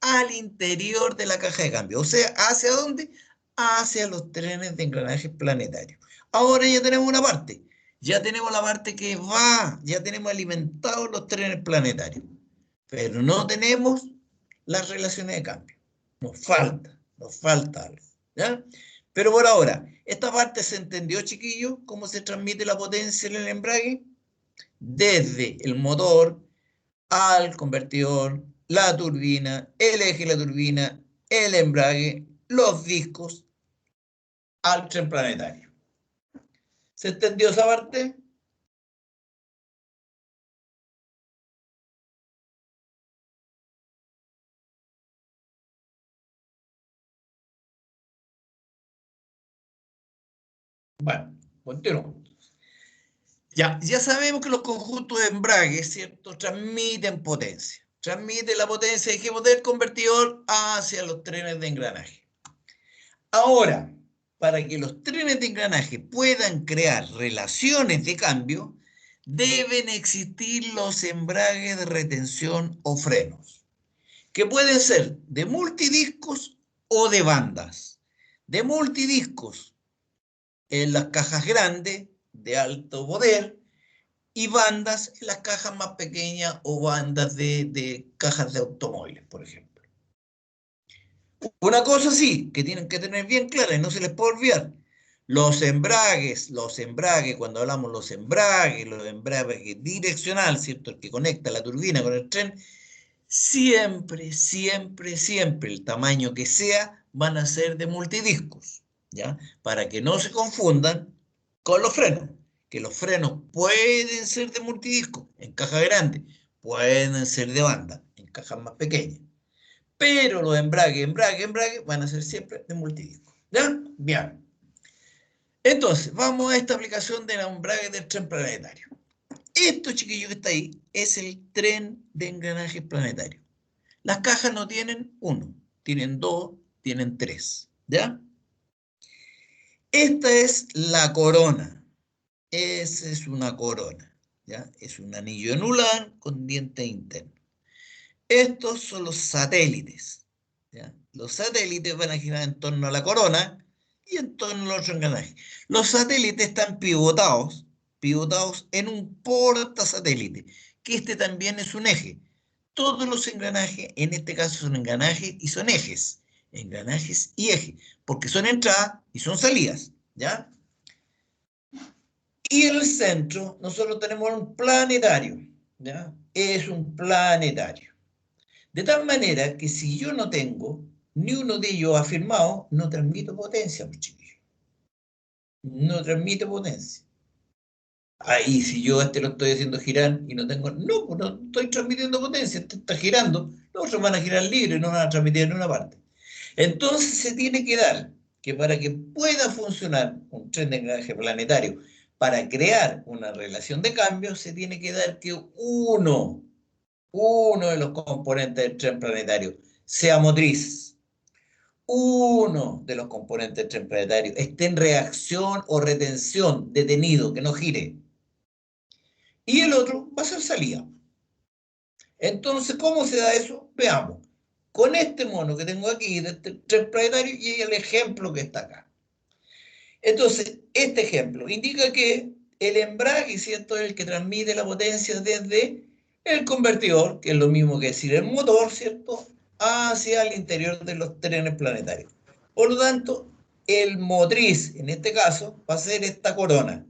al interior de la caja de cambio. O sea, ¿hacia dónde? Hacia los trenes de engranajes planetarios. Ahora ya tenemos una parte. Ya tenemos la parte que va, ya tenemos alimentados los trenes planetarios. Pero no tenemos las relaciones de cambio. Nos falta algo. ¿Ya? Pero por ahora, esta parte se entendió, chiquillos, cómo se transmite la potencia en el embrague desde el motor al convertidor, la turbina, el eje de la turbina, el embrague, los discos al tren planetario. ¿Se entendió esa parte? Bueno, continuo. Ya sabemos que los conjuntos de embrague, ¿cierto? Transmiten potencia. Transmiten la potencia, dijimos, del convertidor hacia los trenes de engranaje. Ahora, para que los trenes de engranaje puedan crear relaciones de cambio, deben existir los embragues de retención o frenos, que pueden ser de multidiscos o de bandas. De multidiscos en las cajas grandes de alto poder y bandas en las cajas más pequeñas o bandas de cajas de automóviles, por ejemplo. Una cosa sí, que tienen que tener bien clara y no se les puede olvidar. Los embragues, cuando hablamos los embragues direccional, ¿cierto? El que conecta la turbina con el tren, siempre, el tamaño que sea, van a ser de multidiscos, ¿ya? Para que no se confundan con los frenos, que los frenos pueden ser de multidisco en caja grande, pueden ser de banda en cajas más pequeñas. Pero los embrague van a ser siempre de multidisco. ¿Ya? Bien. Entonces, vamos a esta aplicación de la embrague del tren planetario. Esto, chiquillo, que está ahí, es el tren de engranajes planetario. Las cajas no tienen uno, tienen 2, tienen 3, ¿ya? Esta es la corona. Esa es una corona, ¿ya? Es un anillo anular con diente interno. Estos son los satélites, ¿ya? Los satélites van a girar en torno a la corona y en torno al otro engranaje. Los satélites están pivotados en un portasatélite, que este también es un eje. Todos los engranajes, en este caso son engranajes y son ejes. Engranajes y ejes, porque son entradas y son salidas, ¿ya? Y en el centro nosotros tenemos un planetario, ¿ya? Es un planetario. De tal manera que si yo no tengo ni uno de ellos afirmado, no transmito potencia, pues, chiquillos. No transmite potencia. Ahí, si yo lo estoy haciendo girar y no tengo, no, pues no estoy transmitiendo potencia, este está girando, los otros van a girar libre y no van a transmitir en una parte. Entonces se tiene que dar que para que pueda funcionar un tren de engranaje planetario, para crear una relación de cambio, se tiene que dar que uno de los componentes del tren planetario sea motriz. Uno de los componentes del tren planetario esté en reacción o retención, detenido, que no gire. Y el otro va a ser salida. Entonces, ¿cómo se da eso? Veamos. Con este mono que tengo aquí, de este tren planetario, y el ejemplo que está acá. Entonces, este ejemplo indica que el embrague, ¿cierto?, es el que transmite la potencia desde el convertidor, que es lo mismo que decir el motor, ¿cierto?, hacia el interior de los trenes planetarios. Por lo tanto, el motriz, en este caso, va a ser esta corona.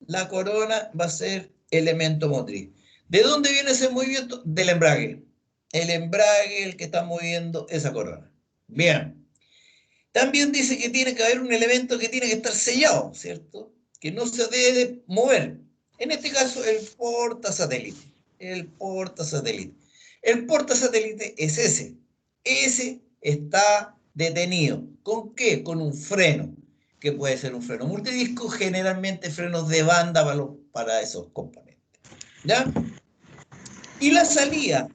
La corona va a ser elemento motriz. ¿De dónde viene ese movimiento? Del embrague. El embrague es el que está moviendo esa corona. Bien. También dice que tiene que haber un elemento que tiene que estar sellado, ¿cierto? Que no se debe mover. En este caso, el portasatélite. El portasatélite. El portasatélite es ese. Ese está detenido. ¿Con qué? Con un freno, que puede ser un freno multidisco, generalmente frenos de banda para esos componentes. ¿Ya? Y la salida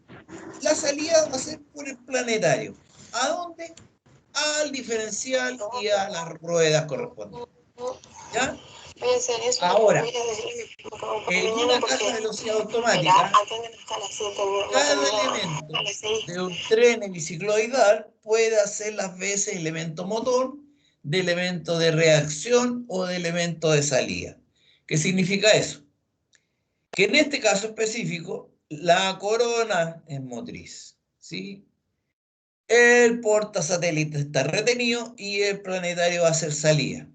va a ser por el planetario. ¿A dónde? Al diferencial y a las ruedas correspondientes. ¿Ya? Ahora, en una caja de velocidad automática, cada elemento de un tren hemicicloidal puede hacer las veces elemento motor, de elemento de reacción o de elemento de salida. ¿Qué significa eso? Que en este caso específico, la corona es motriz, ¿sí? El portasatélite está retenido y el planetario va a ser salida.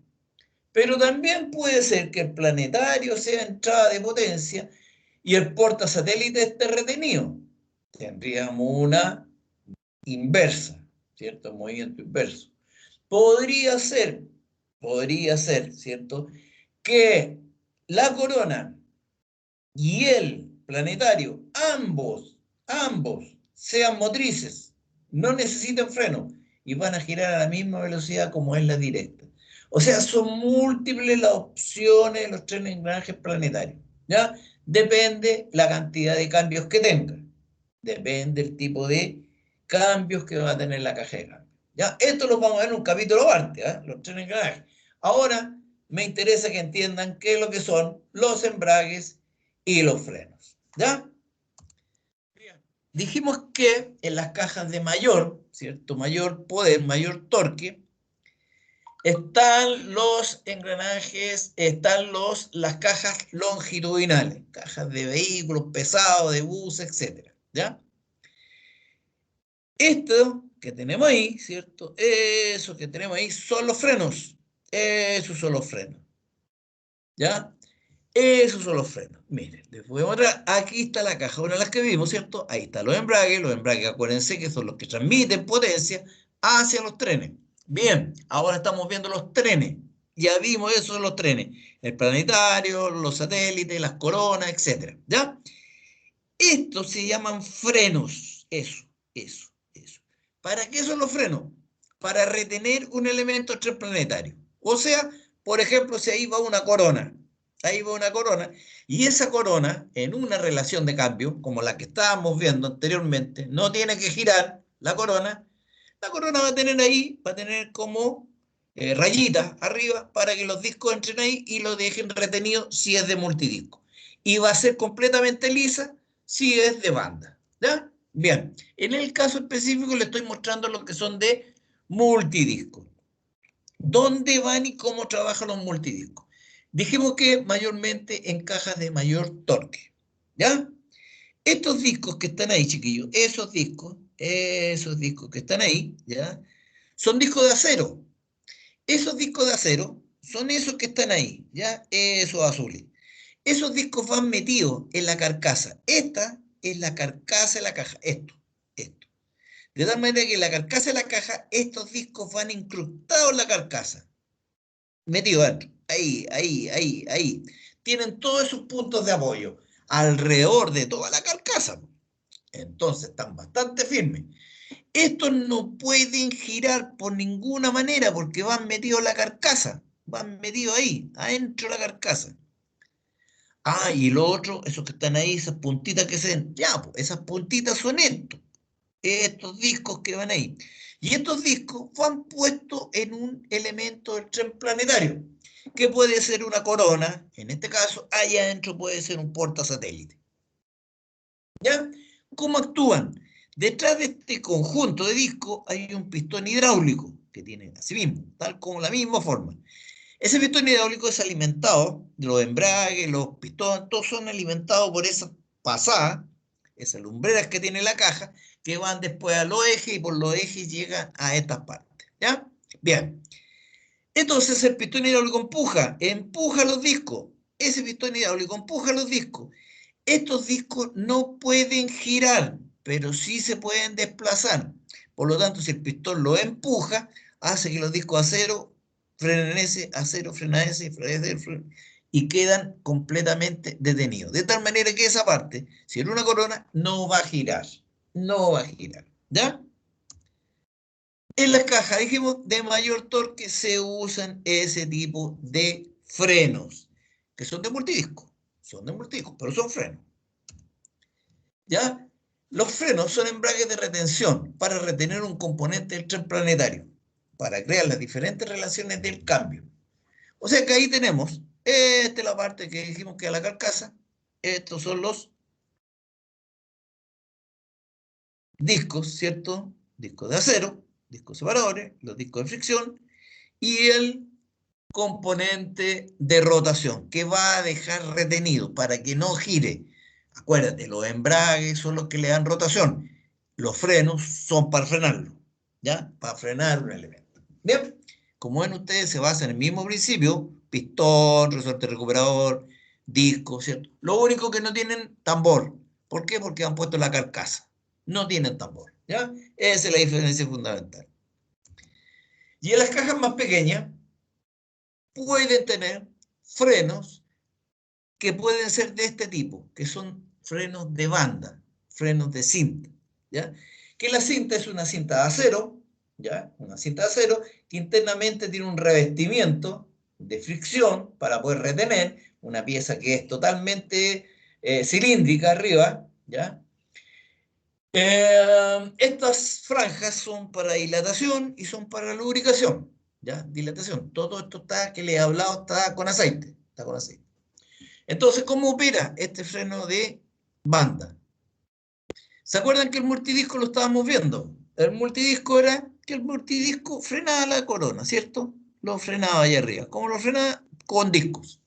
Pero también puede ser que el planetario sea entrada de potencia y el portasatélite esté retenido. Tendríamos una inversa, ¿cierto? Movimiento inverso. Podría ser, ¿cierto?, que la corona y el planetario, ambos sean motrices, no necesitan freno y van a girar a la misma velocidad como es la directa. O sea, son múltiples las opciones de los trenes engranajes planetarios, ¿ya? Depende la cantidad de cambios que tenga. Depende el tipo de cambios que va a tener la caja de cambios, ¿ya? Esto lo vamos a ver en un capítulo aparte, ¿eh? Los trenes engranajes. Ahora me interesa que entiendan qué es lo que son los embragues y los frenos, ¿ya? Dijimos que en las cajas de mayor, ¿cierto?, mayor poder, mayor torque, están los engranajes, están las cajas longitudinales, cajas de vehículos pesados, de buses, etc. ¿Ya? Esto que tenemos ahí, ¿cierto? Eso que tenemos ahí son los frenos. Esos son los frenos. ¿Ya? Esos son los frenos. Miren, les voy a mostrar. Aquí está la caja, una de las que vimos, ¿cierto? Ahí están los embragues. Los embragues, acuérdense que son los que transmiten potencia hacia los trenes. Bien, ahora estamos viendo los trenes. Ya vimos eso de los trenes. El planetario, los satélites, las coronas, etc. ¿Ya? Estos se llaman frenos. Eso. ¿Para qué son los frenos? Para retener un elemento transplanetario. O sea, por ejemplo, si ahí va una corona, y esa corona, en una relación de cambio, como la que estábamos viendo anteriormente, no tiene que girar la corona, La corona va a tener ahí, va a tener como rayitas arriba para que los discos entren ahí y lo dejen retenido si es de multidisco. Y va a ser completamente lisa si es de banda. ¿Ya? Bien, en el caso específico le estoy mostrando lo que son de multidisco. ¿Dónde van y cómo trabajan los multidiscos? Dijimos que mayormente en cajas de mayor torque. ¿Ya? Estos discos que están ahí, chiquillos, esos discos que están ahí, ¿ya? Son discos de acero. Esos discos de acero son esos que están ahí, ¿ya? Esos azules. Esos discos van metidos en la carcasa. Esta es la carcasa de la caja. Esto. De tal manera que en la carcasa de la caja, estos discos van incrustados en la carcasa. Metidos adentro. Ahí. Tienen todos esos puntos de apoyo alrededor de toda la carcasa. Entonces están bastante firmes. Estos no pueden girar por ninguna manera porque van metidos en la carcasa. Van metidos ahí, adentro de la carcasa. Ah, y lo otro, esos que están ahí, esas puntitas que se ven. Ya, pues, esas puntitas son estos discos que van ahí. Y estos discos van puestos en un elemento del tren planetario, que puede ser una corona, en este caso, allá adentro puede ser un portasatélite. ¿Ya? ¿Cómo actúan? Detrás de este conjunto de discos hay un pistón hidráulico que tiene así mismo, tal como la misma forma. Ese pistón hidráulico es alimentado, los embragues, los pistones, todos son alimentados por esas pasadas, esas lumbreras que tiene la caja, que van después a los ejes y por los ejes llegan a estas partes. ¿Ya? Bien. Entonces el pistón hidráulico empuja los discos. Ese pistón hidráulico empuja los discos. Estos discos no pueden girar, pero sí se pueden desplazar. Por lo tanto, si el pistón lo empuja, hace que los discos acero frenen ese, acero frena ese, y quedan completamente detenidos. De tal manera que esa parte, si en una corona, no va a girar. No va a girar. ¿Ya? En las cajas, dijimos, de mayor torque se usan ese tipo de frenos, que son de multidisco. Son de multidisco, pero son frenos. ¿Ya? Los frenos son embragues de retención para retener un componente del tren planetario, para crear las diferentes relaciones del cambio. O sea que ahí tenemos, esta es la parte que dijimos que es la carcasa, estos son los discos, ¿cierto? Discos de acero, discos separadores, los discos de fricción y el componente de rotación que va a dejar retenido para que no gire. Acuérdate, los embragues son los que le dan rotación. Los frenos son para frenarlo, ¿ya? Para frenar un elemento. Bien, como ven ustedes, se basa en el mismo principio, pistón, resorte recuperador, disco, ¿cierto? Lo único que no tienen tambor. ¿Por qué? Porque han puesto la carcasa. No tienen tambor, ¿ya? Esa es la diferencia fundamental. Y en las cajas más pequeñas pueden tener frenos que pueden ser de este tipo, que son frenos de banda, frenos de cinta, ¿ya? Que la cinta es una cinta de acero, ¿ya? Una cinta de acero que internamente tiene un revestimiento de fricción para poder retener una pieza que es totalmente cilíndrica arriba, ¿ya? Estas franjas son para dilatación y son para lubricación, ¿ya? Dilatación. Todo esto está, que les he hablado, está con aceite, está con aceite. Entonces, ¿cómo opera este freno de banda? ¿Se acuerdan que el multidisco lo estábamos viendo? El multidisco era que el multidisco frenaba la corona, ¿cierto? Lo frenaba allá arriba. ¿Cómo lo frenaba? Con discos.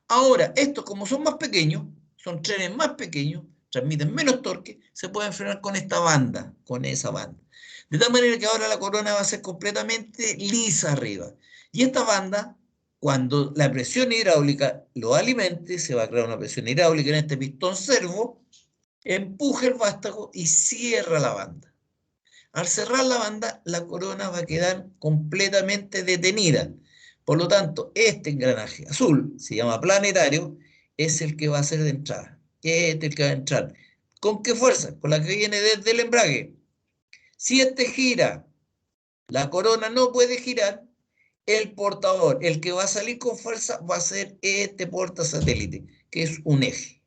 Ahora, estos como son más pequeños, son trenes más pequeños, transmiten menos torque, se pueden frenar con esta banda, con esa banda. De tal manera que ahora la corona va a ser completamente lisa arriba. Y esta banda, cuando la presión hidráulica lo alimente, se va a crear una presión hidráulica en este pistón servo, empuja el vástago y cierra la banda. Al cerrar la banda, la corona va a quedar completamente detenida. Por lo tanto, este engranaje azul, se llama planetario, es el que va a ser de entrada. Este es el que va a entrar. ¿Con qué fuerza? Con la que viene desde el embrague. Si este gira, la corona no puede girar, el portador, el que va a salir con fuerza, va a ser este portasatélite, que es un eje.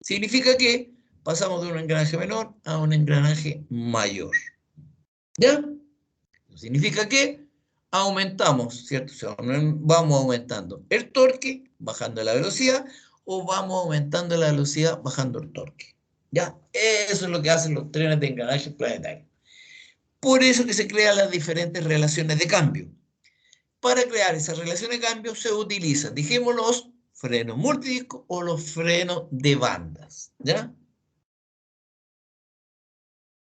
Significa que pasamos de un engranaje menor a un engranaje mayor. ¿Ya? Eso significa que aumentamos, ¿cierto? O sea, vamos aumentando el torque, bajando la velocidad, o vamos aumentando la velocidad, bajando el torque. ¿Ya? Eso es lo que hacen los trenes de engranaje planetario. Por eso que se crean las diferentes relaciones de cambio. Para crear esas relaciones de cambio se utilizan, dijimos, los frenos multidiscos o los frenos de bandas. ¿Ya?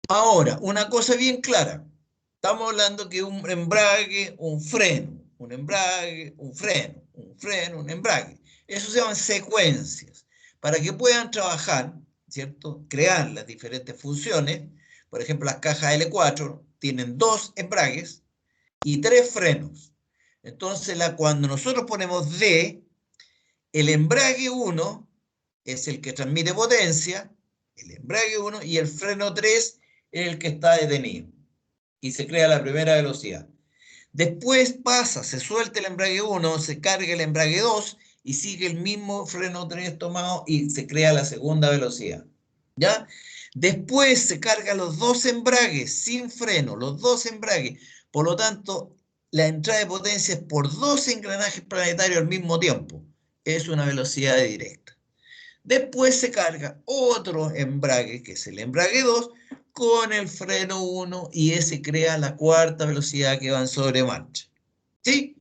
Ahora, una cosa bien clara. Estamos hablando que un embrague, un freno, un embrague, un freno, un freno, un embrague. Eso se llaman secuencias. Para que puedan trabajar, ¿cierto? Crear las diferentes funciones. Por ejemplo, las cajas L4 tienen 2 embragues y 3 frenos. Entonces, cuando nosotros ponemos D, el embrague 1 es el que transmite potencia, el embrague 1, y el freno 3 es el que está detenido. Y se crea la primera velocidad. Después pasa, se suelta el embrague 1, se carga el embrague 2 y sigue el mismo freno 3 tomado y se crea la segunda velocidad. ¿Ya? Después se cargan los 2 embragues sin freno, los 2 embragues. Por lo tanto, la entrada de potencia es por 2 engranajes planetarios al mismo tiempo. Es una velocidad directa. Después se carga otro embrague, que es el embrague 2, con el freno 1 y ese crea la cuarta velocidad que va en sobremarcha. ¿Sí?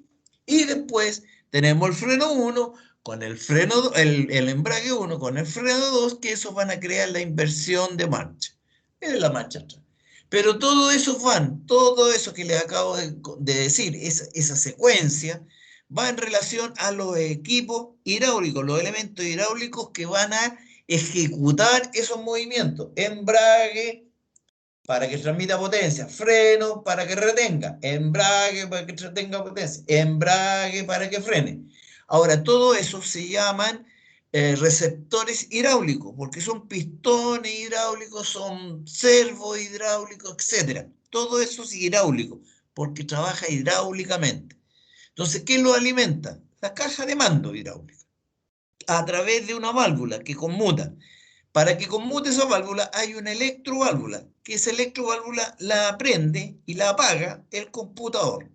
Y después tenemos el freno 1 con el freno, el embrague 1 con el freno 2, que esos van a crear la inversión de marcha. Es la marcha atrás. Pero todo eso que les acabo de decir, esa secuencia, va en relación a los equipos hidráulicos, los elementos hidráulicos que van a ejecutar esos movimientos. Embrague para que transmita potencia, freno para que retenga, embrague para que retenga potencia, embrague para que frene. Ahora, todo eso se llaman receptores hidráulicos, porque son pistones hidráulicos, son servos hidráulicos, etc. Todo eso es hidráulico, porque trabaja hidráulicamente. Entonces, ¿qué lo alimenta? La caja de mando hidráulica, a través de una válvula que conmuta. Para que conmute esa válvula hay una electroválvula, que esa electroválvula la prende y la apaga el computador,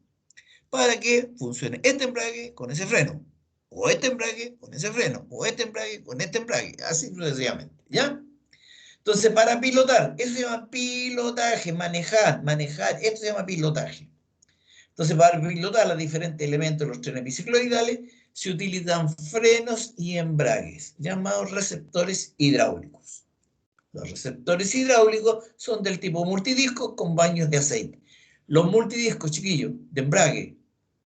para que funcione este embrague con ese freno, o este embrague con ese freno, o este embrague con este embrague, así sucesivamente, ¿ya? Entonces, para pilotar, eso se llama pilotaje, manejar, esto se llama pilotaje. Entonces, para pilotar los diferentes elementos de los trenes bicicloidales, se utilizan frenos y embragues, llamados receptores hidráulicos. Los receptores hidráulicos son del tipo multidisco con baños de aceite. Los multidiscos, chiquillos, de embrague,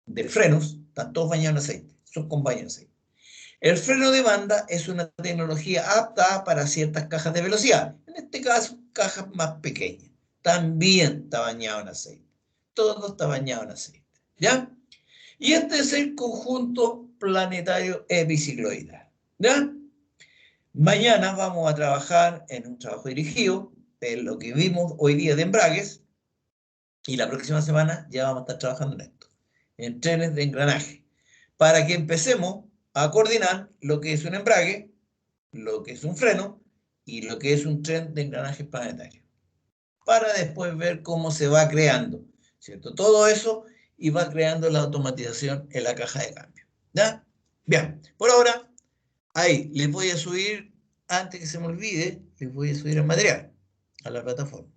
de frenos, están todos bañados en aceite, son con baños de aceite. El freno de banda es una tecnología apta para ciertas cajas de velocidad, en este caso, cajas más pequeñas. También está bañado en aceite. Todo está bañado en aceite. ¿Ya? Y este es el conjunto planetario epicicloidal. ¿Ya? Mañana vamos a trabajar en un trabajo dirigido, en lo que vimos hoy día de embragues, y la próxima semana ya vamos a estar trabajando en esto, en trenes de engranaje, para que empecemos a coordinar lo que es un embrague, lo que es un freno y lo que es un tren de engranaje planetario, para después ver cómo se va creando, ¿cierto? Todo eso y va creando la automatización en la caja de cambio. ¿Ya? Bien, por ahora, ahí les voy a subir, antes que se me olvide, les voy a subir el material a la plataforma.